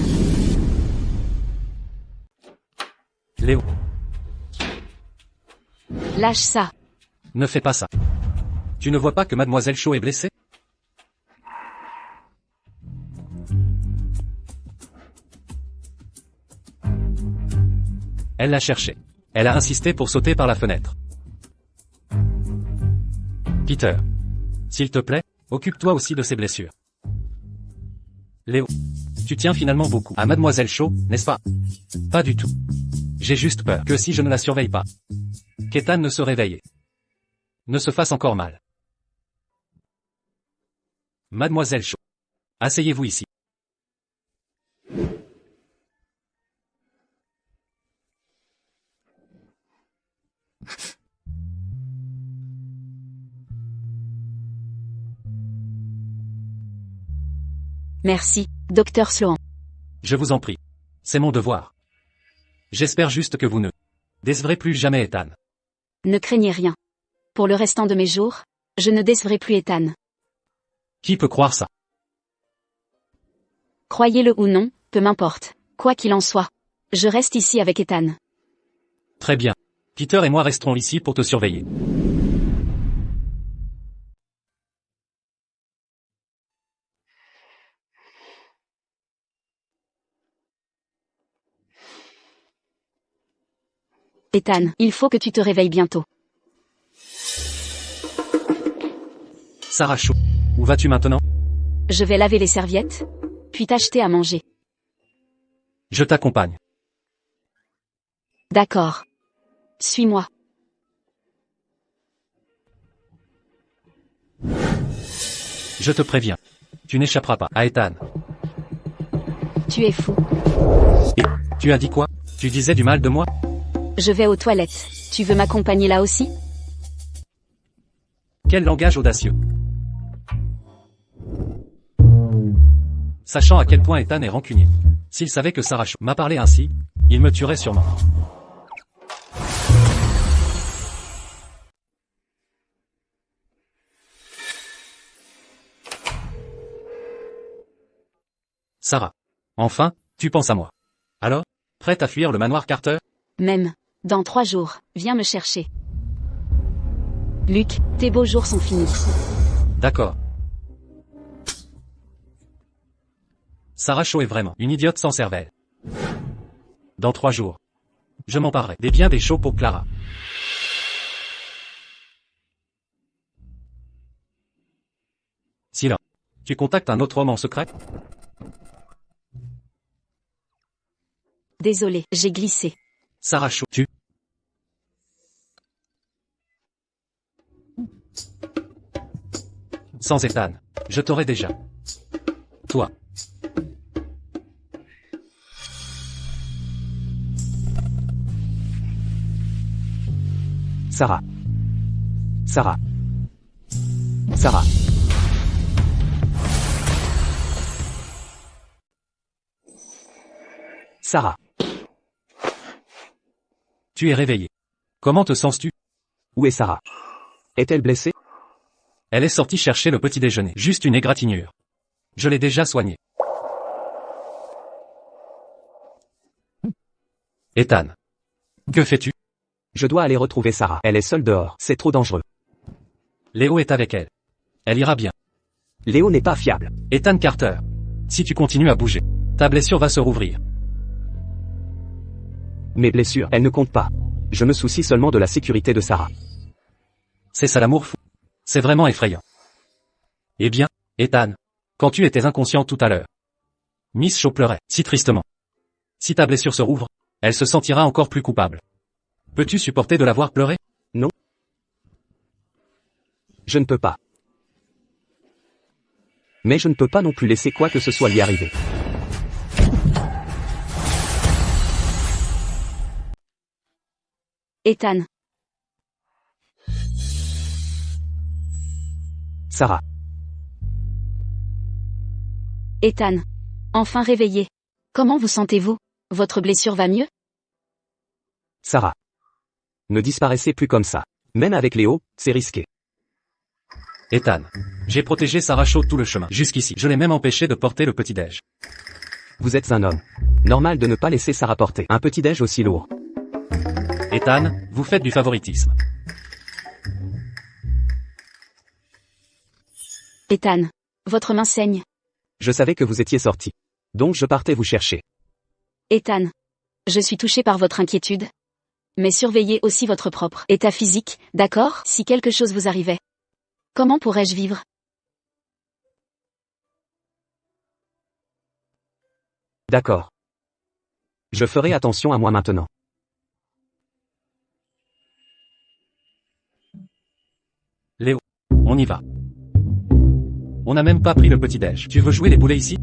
Léo, Lâche ça. ne fais pas ça. Tu ne vois pas que Mademoiselle Shaw est blessée? Elle l'a cherché. Elle a insisté pour sauter par la fenêtre. Peter. S'il te plaît, occupe-toi aussi de ses blessures. Léo. Tu tiens finalement beaucoup à Mademoiselle Shaw, n'est-ce pas? Pas du tout. J'ai juste peur que si je ne la surveille pas, qu'Ethan ne se réveille. Ne se fasse encore mal. Mademoiselle Shaw. Asseyez-vous ici. Merci, docteur Sloan. Je vous en prie. C'est mon devoir. J'espère juste que vous ne décevrez plus jamais Ethan. Ne craignez rien. Pour le restant de mes jours, je ne décevrai plus Ethan. Qui peut croire ça? Croyez-le ou non, peu m'importe. Quoi qu'il en soit. Je reste ici avec Ethan. Très bien. Peter et moi resterons ici pour te surveiller. Ethan, il faut que tu te réveilles bientôt. Sarah Shaw. Où vas-tu maintenant? Je vais laver les serviettes, puis t'acheter à manger. Je t'accompagne. D'accord. Suis-moi. Je te préviens. Tu n'échapperas pas à Ethan. Tu es fou. Et, tu as dit quoi? Tu disais du mal de moi? Je vais aux toilettes. Tu veux m'accompagner là aussi? Quel langage audacieux. Sachant à quel point Ethan est rancunier. S'il savait que Sarah Shaw m'a parlé ainsi, il me tuerait sûrement. Sarah. Enfin, tu penses à moi. Alors, prête à fuir le manoir Carter? Même. Dans 3 jours, viens me chercher. Luc, tes beaux jours sont finis. D'accord. Sarah Shaw est vraiment une idiote sans cervelle. Dans 3 jours, je m'emparerai des biens des Shaw pour Clara. Silence. Tu contactes un autre homme en secret? Désolé, j'ai glissé. Sarah Shaw, tu... Sans Ethan, je t'aurais déjà. Toi. Sarah. Sarah. Sarah. Sarah. Tu es réveillé. Comment te sens-tu? Où est Sarah? Est-elle blessée? Elle est sortie chercher le petit déjeuner. Juste une égratignure. Je l'ai déjà soignée. Ethan. Que fais-tu? Je dois aller retrouver Sarah. Elle est seule dehors. C'est trop dangereux. Léo est avec elle. Elle ira bien. Léo n'est pas fiable. Ethan Carter. Si tu continues à bouger, ta blessure va se rouvrir. Mes blessures, elles ne comptent pas. Je me soucie seulement de la sécurité de Sarah. C'est ça l'amour fou. C'est vraiment effrayant. Eh bien, Ethan, quand tu étais inconscient tout à l'heure, Miss Shaw pleurait, si tristement. Si ta blessure se rouvre, elle se sentira encore plus coupable. Peux-tu supporter de la voir pleurer? Non. Je ne peux pas. Mais je ne peux pas non plus laisser quoi que ce soit lui arriver. Ethan. Sarah. Ethan. Enfin réveillé. Comment vous sentez-vous? Votre blessure va mieux? Sarah. Ne disparaissez plus comme ça. Même avec Léo, c'est risqué. Ethan. J'ai protégé Sarah Shaw tout le chemin. Jusqu'ici. Je l'ai même empêché de porter le petit-déj. Vous êtes un homme. Normal de ne pas laisser Sarah porter un petit-déj aussi lourd. Ethan, vous faites du favoritisme. Ethan. Votre main saigne. Je savais que vous étiez sorti. Donc je partais vous chercher. Ethan. Je suis touché par votre inquiétude. Mais surveillez aussi votre propre état physique, d'accord? Si quelque chose vous arrivait. Comment pourrais-je vivre? D'accord. Je ferai attention à moi maintenant. Léo, on y va. On n'a même pas pris le petit-déj. Tu veux jouer les boulets ici?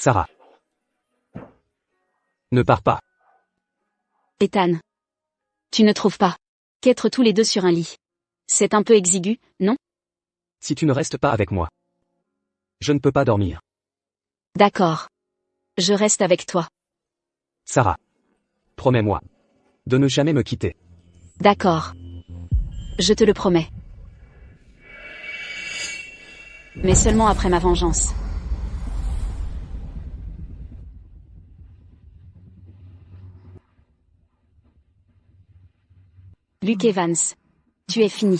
Sarah. Ne pars pas. Ethan. Tu ne trouves pas qu'être tous les deux sur un lit, c'est un peu exigu, non? Si tu ne restes pas avec moi, je ne peux pas dormir. D'accord. Je reste avec toi. Sarah. Promets-moi de ne jamais me quitter. D'accord. Je te le promets. Mais seulement après ma vengeance. Luke Evans. Tu es fini.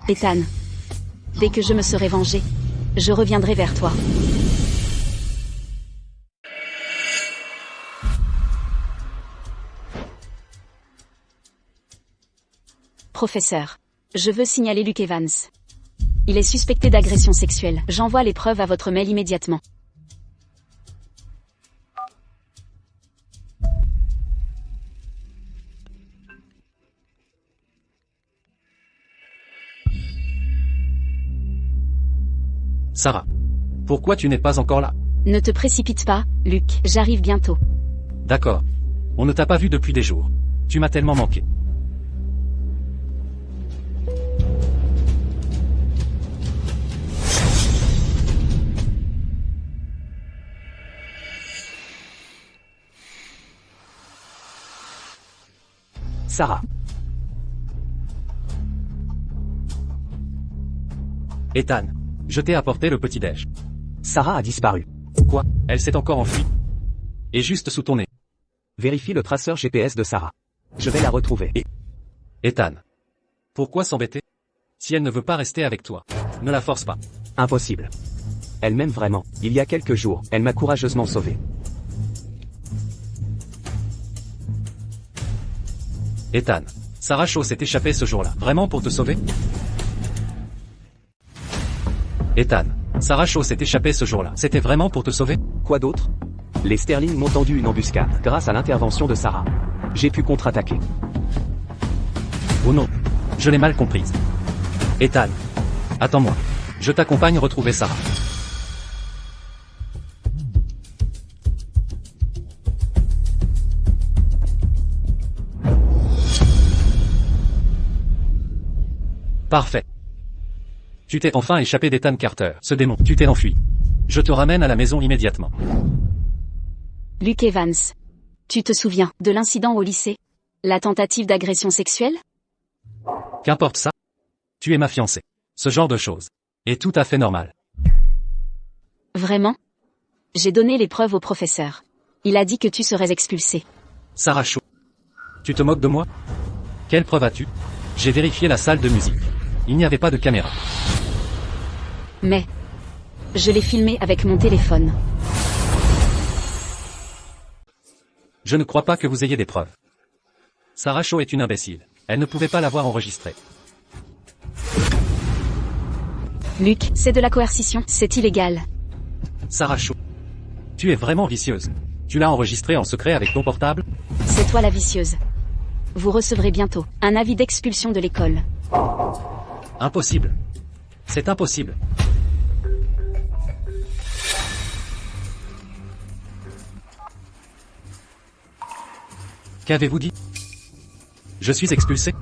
Ethan. Dès que je me serai vengé, je reviendrai vers toi. Professeur. Je veux signaler Luke Evans. Il est suspecté d'agression sexuelle. J'envoie les preuves à votre mail immédiatement. Sarah. Pourquoi tu n'es pas encore là? Ne te précipite pas, Luke, j'arrive bientôt. D'accord. On ne t'a pas vu depuis des jours. Tu m'as tellement manqué. Sarah. Ethan. Je t'ai apporté le petit-déj. Sarah a disparu. Quoi? Elle s'est encore enfuie. Et juste sous ton nez. Vérifie le traceur GPS de Sarah. Je vais la retrouver. Ethan. Pourquoi s'embêter? Si elle ne veut pas rester avec toi, ne la force pas. Impossible. Elle m'aime vraiment. Il y a quelques jours, elle m'a courageusement sauvé. Ethan. Sarah Shaw s'est échappée ce jour-là. Vraiment pour te sauver? Ethan. Sarah Shaw s'est échappée ce jour-là. C'était vraiment pour te sauver? Quoi d'autre? Les Sterling m'ont tendu une embuscade. Grâce à l'intervention de Sarah, j'ai pu contre-attaquer. Oh non. Je l'ai mal comprise. Ethan. Attends-moi. Je t'accompagne retrouver Sarah. Parfait. Tu t'es enfin échappé d'Ethan Carter, ce démon. Tu t'es enfui. Je te ramène à la maison immédiatement. Luke Evans. Tu te souviens de l'incident au lycée? La tentative d'agression sexuelle? Qu'importe ça. Tu es ma fiancée. Ce genre de choses est tout à fait normal. Vraiment? J'ai donné les preuves au professeur. Il a dit que tu serais expulsé. Sarah Shaw. Tu te moques de moi? Quelle preuve as-tu? J'ai vérifié la salle de musique. Il n'y avait pas de caméra. Mais je l'ai filmé avec mon téléphone. Je ne crois pas que vous ayez des preuves. Sarah Shaw est une imbécile. Elle ne pouvait pas l'avoir enregistré. Luke, c'est de la coercition, c'est illégal. Sarah Shaw. Tu es vraiment vicieuse. Tu l'as enregistré en secret avec ton portable? C'est toi la vicieuse. Vous recevrez bientôt un avis d'expulsion de l'école. Impossible. C'est impossible. Qu'avez-vous dit? Je suis expulsé?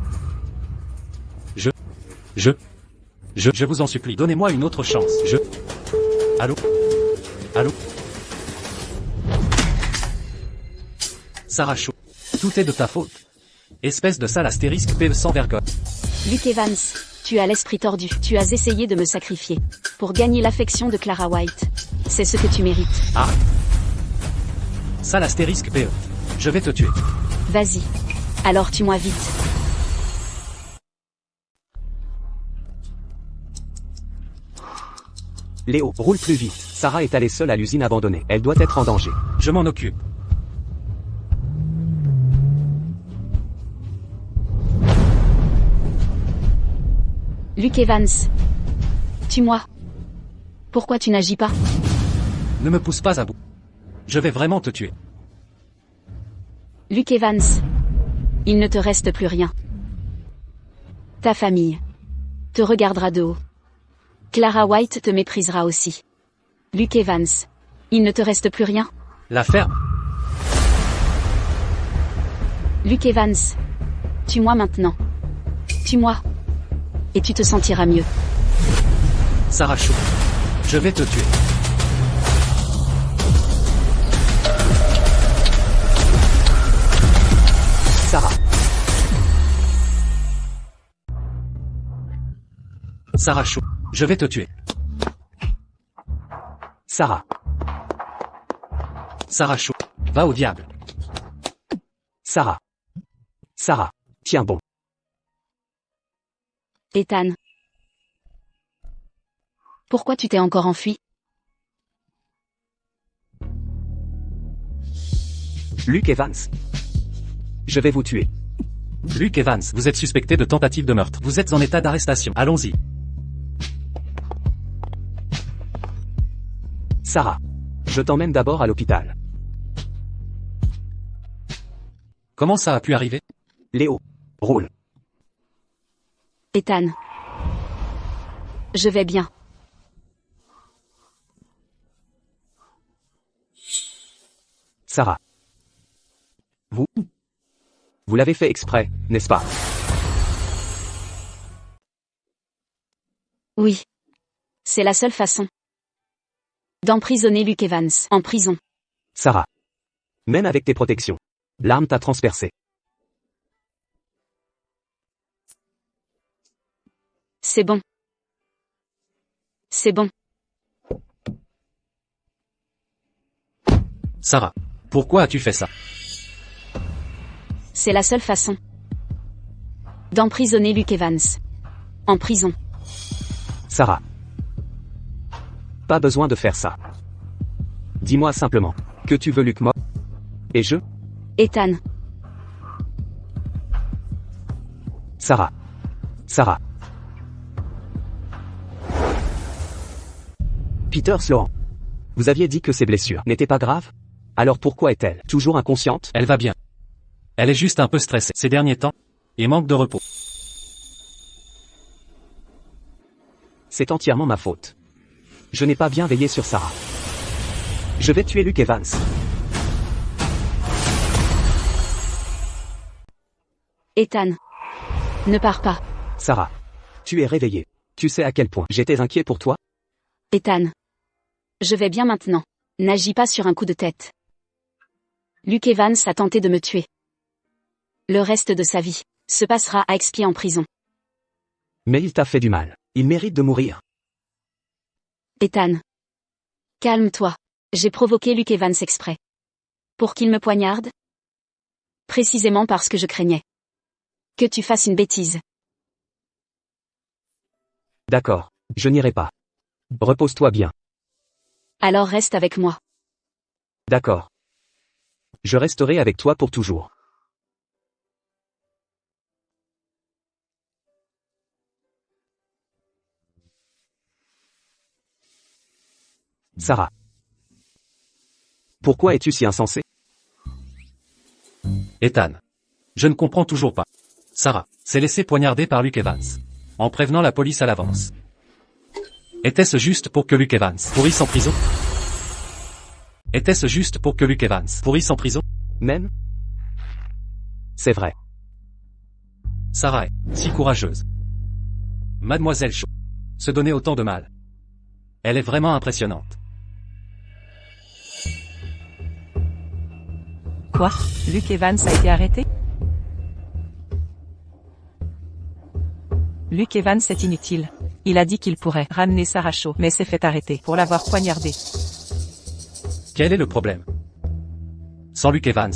Je vous en supplie, donnez-moi une autre chance. Allô? Allô? Sarah Shaw. Tout est de ta faute. Espèce de sale astérisque PE sans vergogne. Luke Evans, tu as l'esprit tordu. Tu as essayé de me sacrifier pour gagner l'affection de Clara White. C'est ce que tu mérites. Ah. Sale astérisque PE. Je vais te tuer. Vas-y. Alors tue-moi vite. Léo, roule plus vite. Sarah est allée seule à l'usine abandonnée. Elle doit être en danger. Je m'en occupe. Luke Evans. Tue-moi. Pourquoi tu n'agis pas? Ne me pousse pas à bout. Je vais vraiment te tuer. Luke Evans. Il ne te reste plus rien. Ta famille te regardera de haut. Clara White te méprisera aussi. Luke Evans. Il ne te reste plus rien? La ferme. Luke Evans. Tue-moi maintenant. Tue-moi. Et tu te sentiras mieux. Sarah Shaw. Je vais te tuer. Sarah. Sarah Shaw. Je vais te tuer. Sarah. Sarah Shaw. Va au diable. Sarah. Sarah. Tiens bon. Ethan. Pourquoi tu t'es encore enfui? Luke Evans. Je vais vous tuer. Luke Evans, vous êtes suspecté de tentative de meurtre. Vous êtes en état d'arrestation. Allons-y. Sarah. Je t'emmène d'abord à l'hôpital. Comment ça a pu arriver? Léo. Roule. Ethan. Je vais bien. Sarah. Vous l'avez fait exprès, n'est-ce pas? Oui. C'est la seule façon d'emprisonner Luke Evans en prison. Sarah. Même avec tes protections. L'arme t'a transpercé. C'est bon. C'est bon. Sarah. Pourquoi as-tu fait ça? C'est la seule façon d'emprisonner Luke Evans en prison. Sarah. Pas besoin de faire ça. Dis-moi simplement. Que tu veux Luc mort? Et je? Ethan. Sarah. Sarah. Peter Sloan. Vous aviez dit que ses blessures n'étaient pas graves? Alors pourquoi est-elle toujours inconsciente? Elle va bien. Elle est juste un peu stressée ces derniers temps, et manque de repos. C'est entièrement ma faute. Je n'ai pas bien veillé sur Sarah. Je vais tuer Luke Evans. Ethan. Ne pars pas. Sarah. Tu es réveillée. Tu sais à quel point j'étais inquiet pour toi? Ethan. Je vais bien maintenant. N'agis pas sur un coup de tête. Luke Evans a tenté de me tuer. Le reste de sa vie se passera à expier en prison. Mais il t'a fait du mal. Il mérite de mourir. Ethan. Calme-toi. J'ai provoqué Luke Evans exprès. Pour qu'il me poignarde? Précisément parce que je craignais que tu fasses une bêtise. D'accord. Je n'irai pas. Repose-toi bien. Alors reste avec moi. D'accord. Je resterai avec toi pour toujours. Sarah. Pourquoi es-tu si insensé? Ethan. Je ne comprends toujours pas. Sarah s'est laissée poignarder par Luke Evans, en prévenant la police à l'avance. Était-ce juste pour que Luke Evans pourrisse en prison? Était-ce juste pour que Luke Evans pourrisse en prison? Même? C'est vrai. Sarah est si courageuse. Mademoiselle Shaw. Se donner autant de mal. Elle est vraiment impressionnante. Quoi? Luke Evans a été arrêté? Luke Evans est inutile. Il a dit qu'il pourrait ramener Sarah Shaw, mais s'est fait arrêter pour l'avoir poignardé. Quel est le problème? Sans Luke Evans,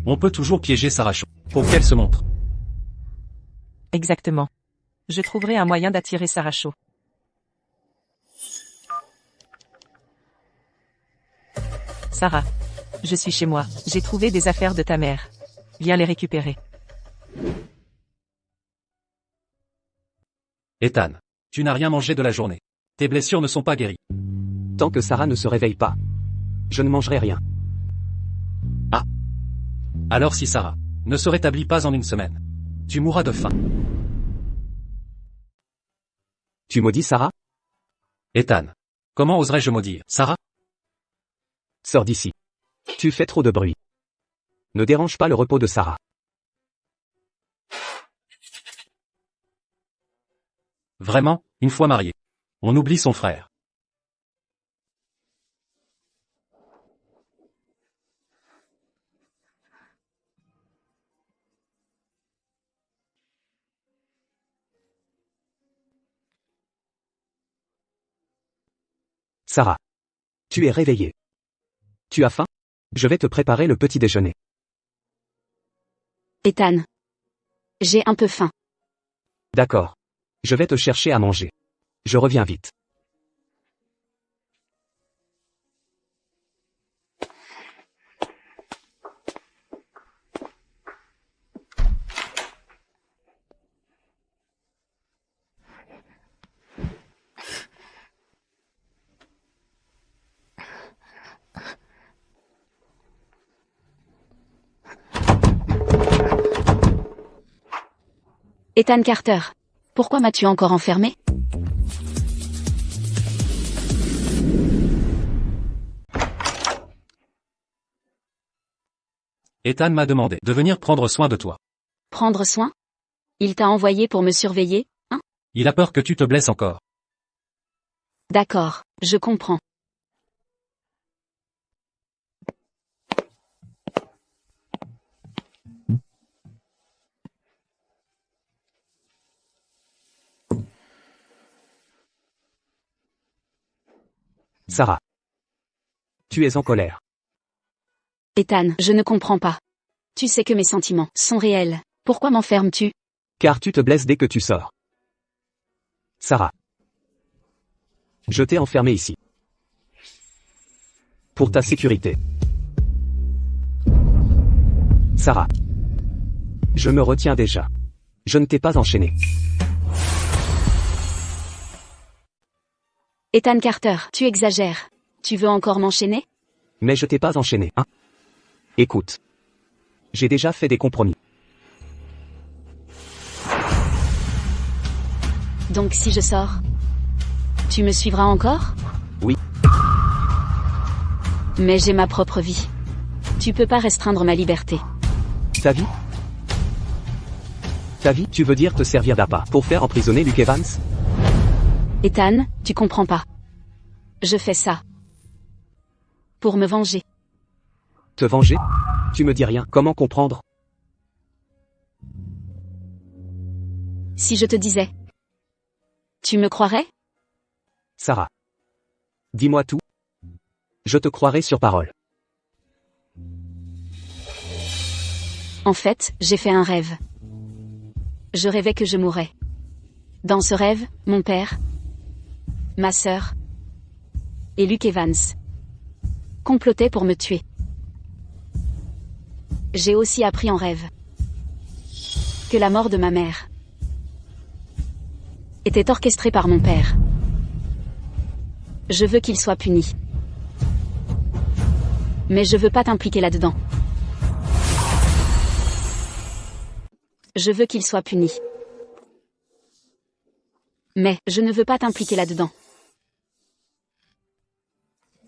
on peut toujours piéger Sarah Shaw pour qu'elle se montre. Exactement. Je trouverai un moyen d'attirer Sarah Shaw. Sarah. Je suis chez moi. J'ai trouvé des affaires de ta mère. Viens les récupérer. Ethan. Tu n'as rien mangé de la journée. Tes blessures ne sont pas guéries. Tant que Sarah ne se réveille pas, je ne mangerai rien. Ah. Alors si Sarah ne se rétablit pas en une semaine, tu mourras de faim. Tu maudis Sarah? Ethan. Comment oserais-je maudire Sarah? Sors d'ici. Tu fais trop de bruit. Ne dérange pas le repos de Sarah. Vraiment, une fois marié, on oublie son frère. Sarah. Tu es réveillée. Tu as faim? Je vais te préparer le petit déjeuner. Ethan. J'ai un peu faim. D'accord. Je vais te chercher à manger. Je reviens vite. Ethan Carter. Pourquoi m'as-tu encore enfermé? Ethan m'a demandé de venir prendre soin de toi. Prendre soin? Il t'a envoyé pour me surveiller, hein? Il a peur que tu te blesses encore. D'accord, je comprends. Sarah. Tu es en colère. Ethan, je ne comprends pas. Tu sais que mes sentiments sont réels. Pourquoi m'enfermes-tu? Car tu te blesses dès que tu sors. Sarah. Je t'ai enfermé ici. Pour ta sécurité. Sarah. Je me retiens déjà. Je ne t'ai pas enchaîné. Ethan Carter, tu exagères. Tu veux encore m'enchaîner? Mais je t'ai pas enchaîné, hein? Écoute. J'ai déjà fait des compromis. Donc si je sors, tu me suivras encore? Oui. Mais j'ai ma propre vie. Tu peux pas restreindre ma liberté. Ta vie? Ta vie, tu veux dire te servir d'appât pour faire emprisonner Luke Evans? Ethan, tu comprends pas. Je fais ça. Pour me venger. Te venger? Tu me dis rien, comment comprendre? Si je te disais, tu me croirais? Sarah. Dis-moi tout. Je te croirai sur parole. En fait, j'ai fait un rêve. Je rêvais que je mourrais. Dans ce rêve, mon père, ma sœur et Luke Evans complotaient pour me tuer. J'ai aussi appris en rêve que la mort de ma mère était orchestrée par mon père. Je veux qu'il soit puni. Mais je veux pas t'impliquer là-dedans. Je veux qu'il soit puni. Mais je ne veux pas t'impliquer là-dedans.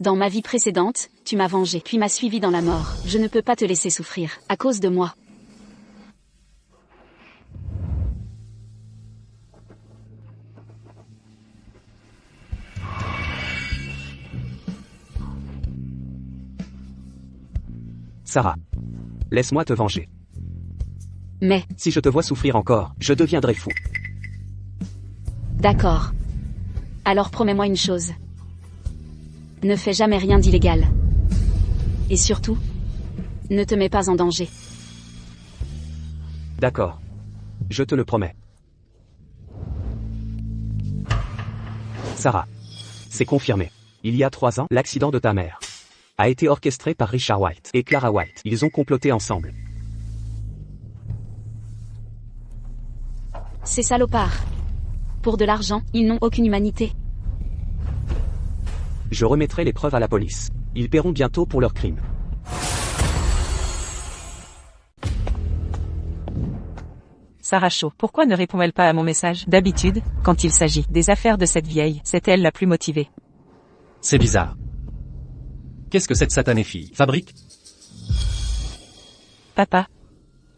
Dans ma vie précédente, tu m'as vengé, puis m'as suivi dans la mort. Je ne peux pas te laisser souffrir, à cause de moi. Sarah. Laisse-moi te venger. Mais, Si je te vois souffrir encore, je deviendrai fou. d'accord. Alors promets-moi une chose. Ne fais jamais rien d'illégal. Et surtout, ne te mets pas en danger. D'accord. Je te le promets. Sarah. C'est confirmé. Il y a 3 ans, l'accident de ta mère a été orchestré par Richard White et Clara White. Ils ont comploté ensemble. Ces salopards. Pour de l'argent, ils n'ont aucune humanité. Je remettrai les preuves à la police. Ils paieront bientôt pour leurs crimes. Sarah Shaw, pourquoi ne répond-elle pas à mon message? D'habitude, quand il s'agit des affaires de cette vieille, c'est elle la plus motivée. C'est bizarre. Qu'est-ce que cette satanée fille fabrique? Papa.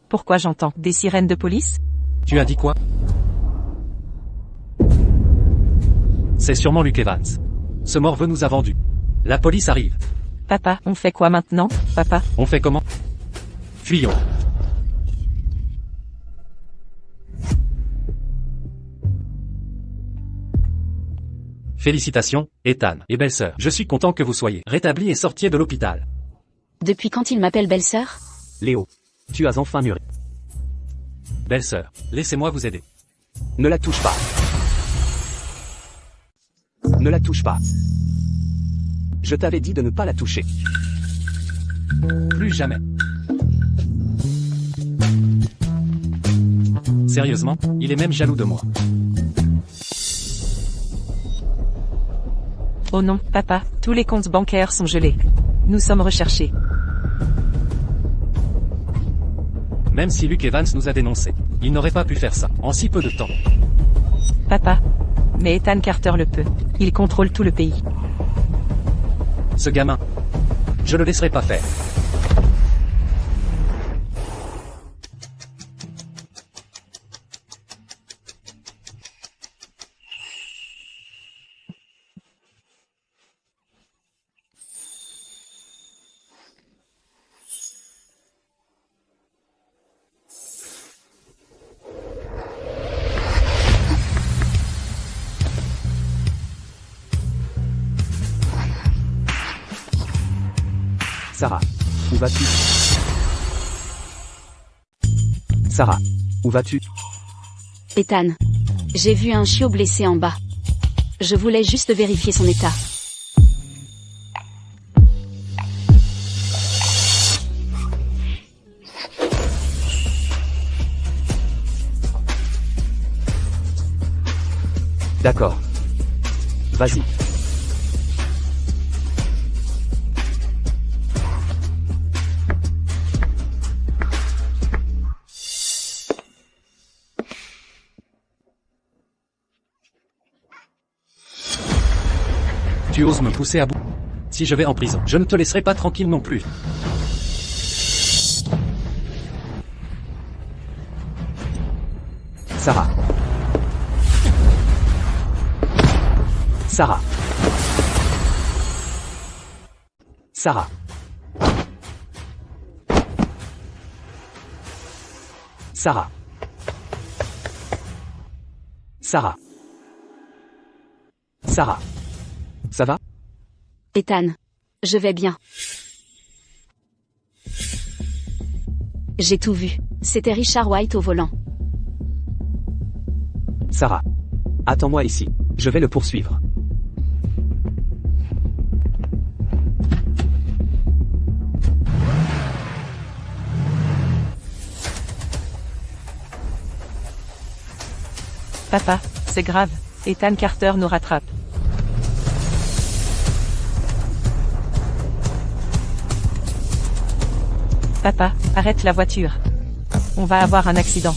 Pourquoi j'entends des sirènes de police? Tu as dit quoi? C'est sûrement Luke Evans. Ce morveux nous a vendus. La police arrive. Papa, on fait quoi maintenant, papa? On fait comment? Fuyons. Félicitations, Ethan et belle-sœur. Je suis content que vous soyez rétablis et sortiez de l'hôpital. Depuis quand il m'appelle belle-sœur? Léo. Tu as enfin mûri. Belle-sœur, laissez-moi vous aider. Ne la touche pas. Ne la touche pas. Je t'avais dit de ne pas la toucher. Plus jamais. Sérieusement, il est même jaloux de moi. Oh non, papa, tous les comptes bancaires sont gelés. Nous sommes recherchés. Même si Luke Evans nous a dénoncés, il n'aurait pas pu faire ça en si peu de temps. Papa. Mais Ethan Carter le peut. Il contrôle tout le pays. Ce gamin, je le laisserai pas faire. Sarah. Où vas-tu? Sarah. Où vas-tu? Ethan. J'ai vu un chiot blessé en bas. Je voulais juste vérifier son état. D'accord. Vas-y. Tu oses me pousser à bout. Si je vais en prison, je ne te laisserai pas tranquille non plus. Sarah. Sarah. Sarah. Sarah. Sarah. Sarah. Ça va? Ethan. Je vais bien. J'ai tout vu. C'était Richard White au volant. Sarah. Attends-moi ici. Je vais le poursuivre. Papa, c'est grave. Ethan Carter nous rattrape. Papa, arrête la voiture. On va avoir un accident.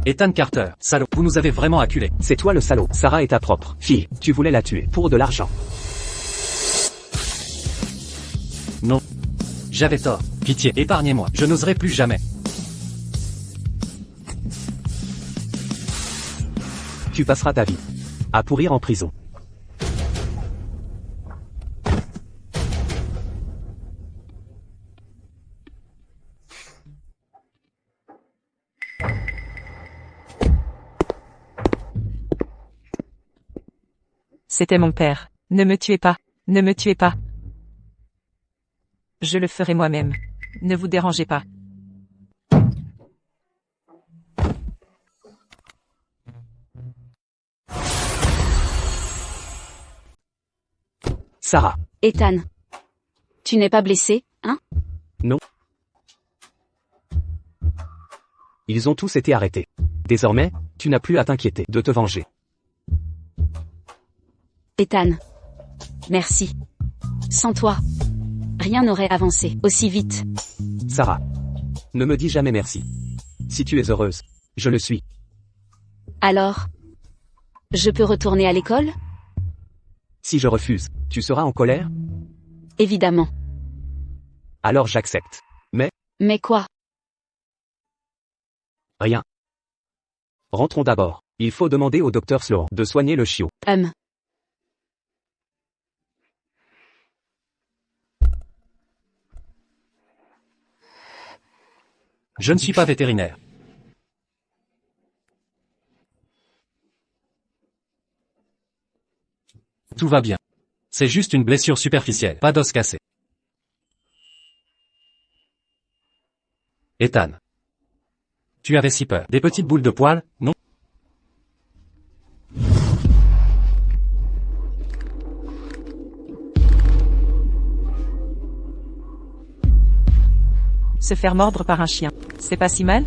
Ethan Carter, salaud, vous nous avez vraiment acculés. C'est toi le salaud. Sarah est ta propre fille. Tu voulais la tuer pour de l'argent. Non. J'avais tort. Pitié, épargnez-moi. Je n'oserai plus jamais. Tu passeras ta vie à pourrir en prison. C'était mon père. Ne me tuez pas. Ne me tuez pas. Je le ferai moi-même. Ne vous dérangez pas. Sarah. Ethan. Tu n'es pas blessé, hein? Non. Ils ont tous été arrêtés. Désormais, tu n'as plus à t'inquiéter de te venger. Ethan. Merci. Sans toi, rien n'aurait avancé aussi vite. Sarah. Ne me dis jamais merci. Si tu es heureuse, je le suis. Alors, je peux retourner à l'école? Si je refuse, tu seras en colère? Évidemment. Alors j'accepte. Mais quoi? Rien. Rentrons d'abord. Il faut demander au docteur Sloan de soigner le chiot. Je ne suis pas vétérinaire. Tout va bien. C'est juste une blessure superficielle, pas d'os cassé. Ethan. Tu avais si peur. Des petites boules de poils, non? Se faire mordre par un chien, c'est pas si mal?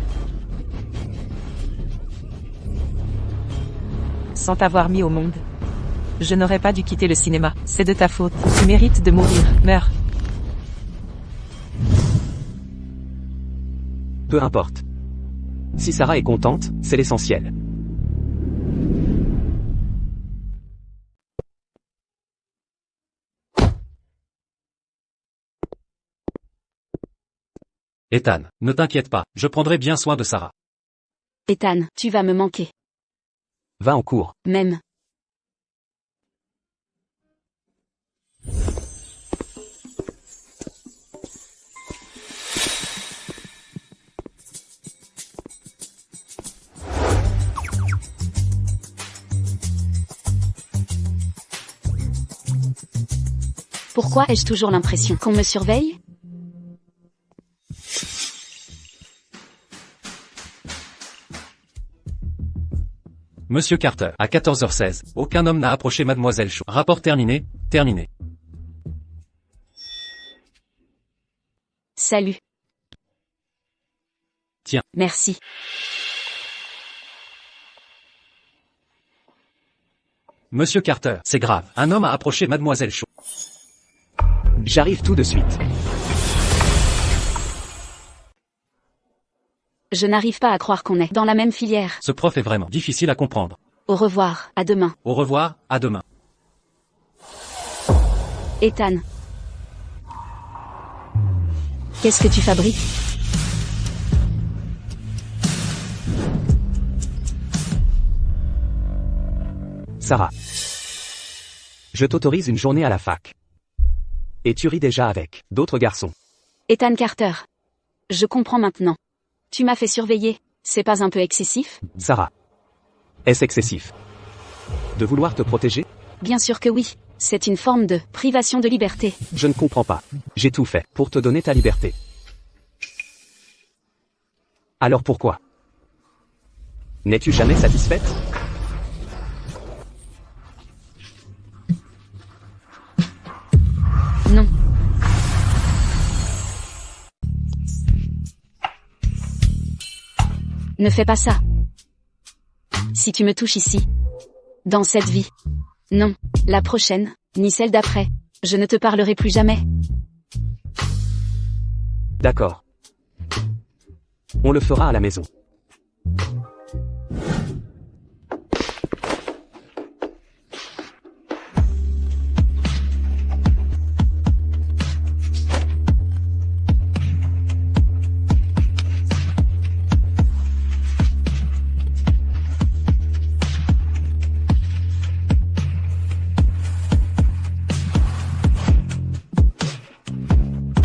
Sans t'avoir mis au monde. Je n'aurais pas dû quitter le cinéma, c'est de ta faute. Tu mérites de mourir, meurs. Peu importe. Si Sarah est contente, c'est l'essentiel. Ethan, ne t'inquiète pas, je prendrai bien soin de Sarah. Ethan, tu vas me manquer. Va en cours. Même. Pourquoi ai-je toujours l'impression qu'on me surveille? Monsieur Carter, à 14h16, aucun homme n'a approché Mademoiselle Shaw. Rapport terminé, terminé. Salut. Tiens. Merci. Monsieur Carter, c'est grave. Un homme a approché Mademoiselle Shaw. J'arrive tout de suite. Je n'arrive pas à croire qu'on est dans la même filière. Ce prof est vraiment difficile à comprendre. Au revoir, à demain. Au revoir, à demain. Ethan. Qu'est-ce que tu fabriques? Sarah. Je t'autorise une journée à la fac. Et tu ris déjà avec d'autres garçons. Ethan Carter. Je comprends maintenant. Tu m'as fait surveiller. C'est pas un peu excessif? Sarah. Est-ce excessif de vouloir te protéger? Bien sûr que oui. C'est une forme de privation de liberté. Je ne comprends pas. J'ai tout fait pour te donner ta liberté. Alors pourquoi? N'es-tu jamais satisfaite? Non. Ne fais pas ça. Si tu me touches ici, dans cette vie, non, la prochaine, ni celle d'après, je ne te parlerai plus jamais. D'accord. On le fera à la maison.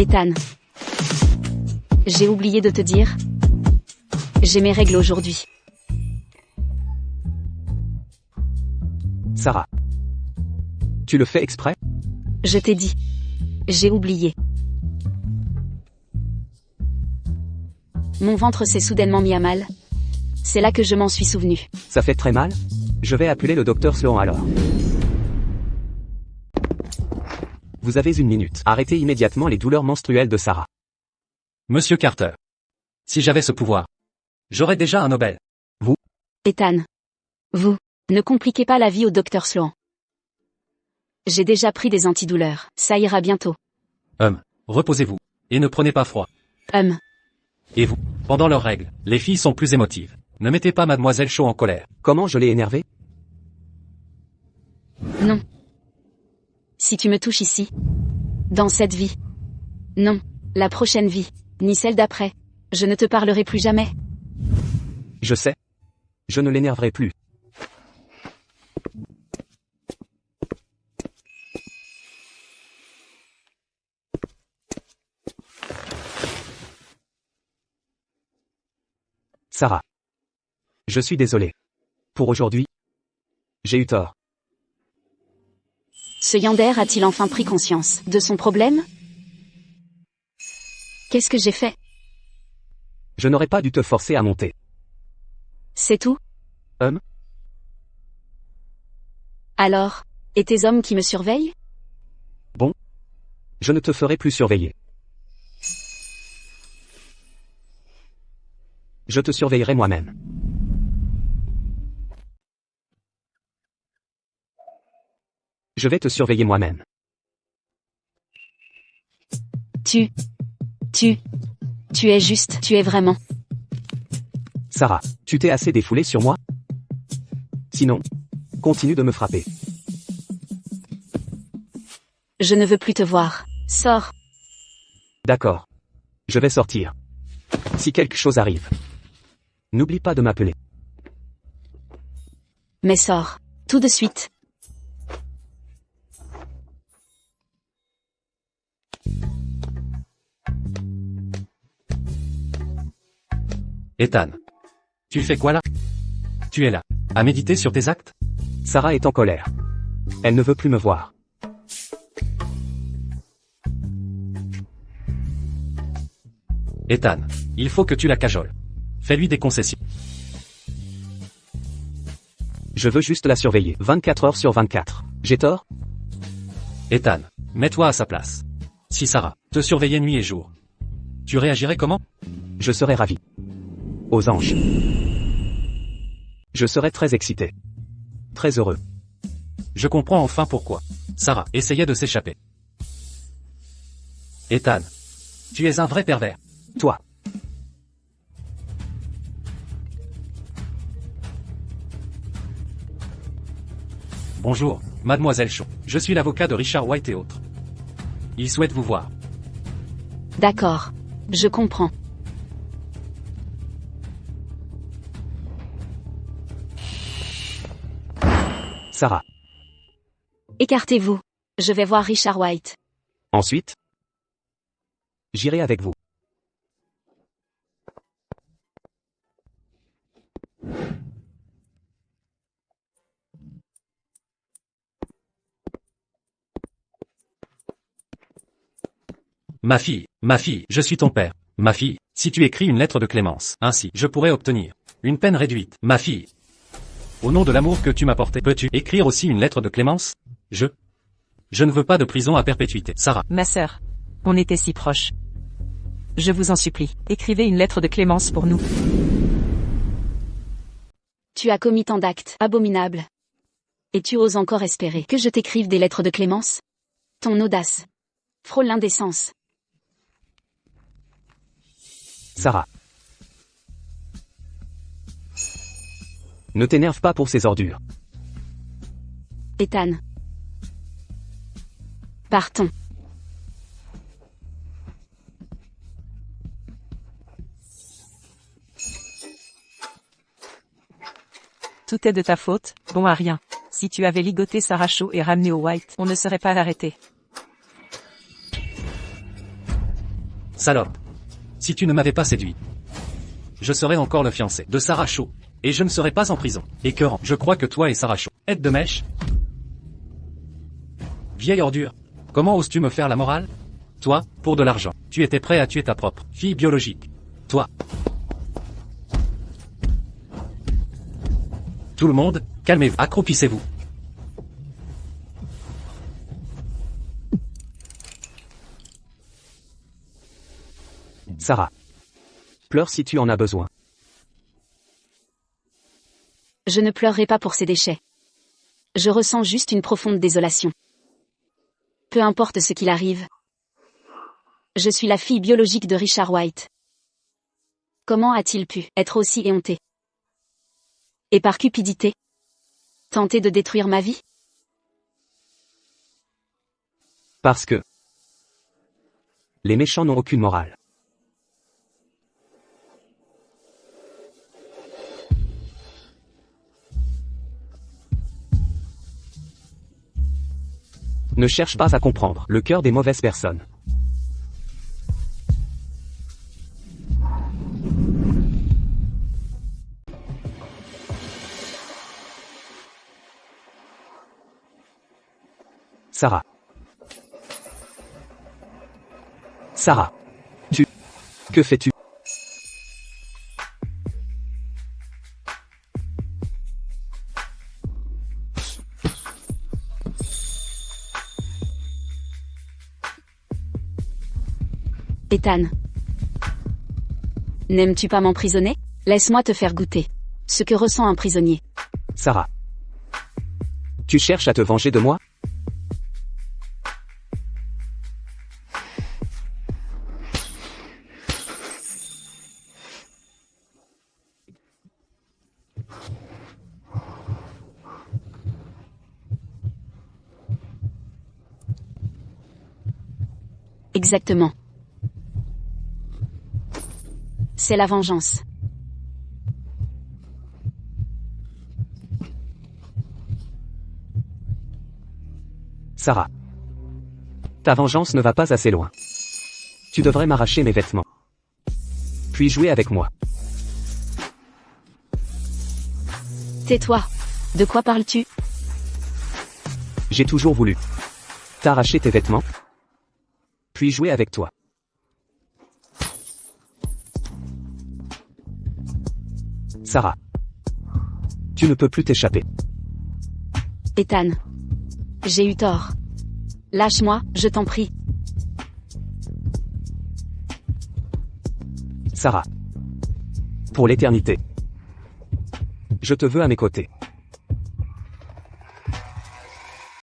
Ethan. J'ai oublié de te dire. J'ai mes règles aujourd'hui. Sarah. Tu le fais exprès? Je t'ai dit. J'ai oublié. Mon ventre s'est soudainement mis à mal. C'est là que je m'en suis souvenu. Ça fait très mal? Je vais appeler le docteur Sloan alors. Vous avez une minute. Arrêtez immédiatement les douleurs menstruelles de Sarah. Monsieur Carter. Si j'avais ce pouvoir, j'aurais déjà un Nobel. Ethan. Vous, ne compliquez pas la vie au docteur Sloan. J'ai déjà pris des antidouleurs. Ça ira bientôt. Reposez-vous. Et ne prenez pas froid. Et vous, pendant leurs règles, les filles sont plus émotives. Ne mettez pas Mademoiselle Shaw en colère. Comment je l'ai énervé? Non. Si tu me touches ici, dans cette vie, non, la prochaine vie, ni celle d'après, je ne te parlerai plus jamais. Je sais. Je ne l'énerverai plus. Sarah. Je suis désolé. Pour aujourd'hui, j'ai eu tort. Ce Yander a-t-il enfin pris conscience de son problème? Qu'est-ce que j'ai fait? Je n'aurais pas dû te forcer à monter. C'est tout? Alors, et tes hommes qui me surveillent? Bon. Je ne te ferai plus surveiller. Je te surveillerai moi-même. Je vais te surveiller moi-même. Tu es juste, tu es vraiment. Sarah, tu t'es assez défoulée sur moi? Sinon, continue de me frapper. Je ne veux plus te voir. Sors. D'accord. Je vais sortir. Si quelque chose arrive, n'oublie pas de m'appeler. Mais sors. Tout de suite. Ethan. Tu fais quoi là? Tu es là, à méditer sur tes actes? Sarah est en colère. Elle ne veut plus me voir. Ethan, il faut que tu la cajoles. Fais-lui des concessions. Je veux juste la surveiller. 24 heures sur 24. J'ai tort? Ethan, mets-toi à sa place. Si Sarah te surveillait nuit et jour, tu réagirais comment? Je serais ravi. Aux anges. Je serais très excité. Très heureux. Je comprends enfin pourquoi Sarah essayait de s'échapper. Ethan, tu es un vrai pervers. Toi. Bonjour, mademoiselle Shaw. Je suis l'avocat de Richard White et autres. Il souhaite vous voir. D'accord. Je comprends. Sarah. Écartez-vous. Je vais voir Richard White. Ensuite, j'irai avec vous. Ma fille, je suis ton père. Ma fille, si tu écris une lettre de clémence, ainsi, je pourrais obtenir une peine réduite. Ma fille, au nom de l'amour que tu m'as porté, peux-tu écrire aussi une lettre de clémence? Je ne veux pas de prison à perpétuité. Sarah. Ma sœur. On était si proches. Je vous en supplie, écrivez une lettre de clémence pour nous. Tu as commis tant d'actes abominables. Et tu oses encore espérer que je t'écrive des lettres de clémence? Ton audace frôle l'indécence. Sarah. Ne t'énerve pas pour ces ordures. Ethan. Partons. Tout est de ta faute, bon à rien. Si tu avais ligoté Sarah Shaw et ramené au White, on ne serait pas arrêté. Salope. Si tu ne m'avais pas séduit, je serais encore le fiancé de Sarah Shaw. Et je ne serais pas en prison. Écœurant. Je crois que toi et Sarah Shaw êtes de mèche. Vieille ordure. Comment oses-tu me faire la morale? Toi, pour de l'argent, tu étais prêt à tuer ta propre fille biologique. Toi. Tout le monde, calmez-vous. Accroupissez-vous. Sarah. Pleure si tu en as besoin. Je ne pleurerai pas pour ces déchets. Je ressens juste une profonde désolation. Peu importe ce qu'il arrive. Je suis la fille biologique de Richard White. Comment a-t-il pu être aussi éhonté? Et par cupidité, tenter de détruire ma vie? Parce que les méchants n'ont aucune morale. Ne cherche pas à comprendre le cœur des mauvaises personnes. Sarah. Sarah. Que fais-tu? Ethan. N'aimes-tu pas m'emprisonner? Laisse-moi te faire goûter ce que ressent un prisonnier. Sarah. Tu cherches à te venger de moi? Exactement. C'est la vengeance. Sarah. Ta vengeance ne va pas assez loin. Tu devrais m'arracher mes vêtements. Puis jouer avec moi. Tais-toi. De quoi parles-tu? J'ai toujours voulu t'arracher tes vêtements. Puis jouer avec toi. Sarah. Tu ne peux plus t'échapper. Ethan. J'ai eu tort. Lâche-moi, je t'en prie. Sarah. Pour l'éternité. Je te veux à mes côtés.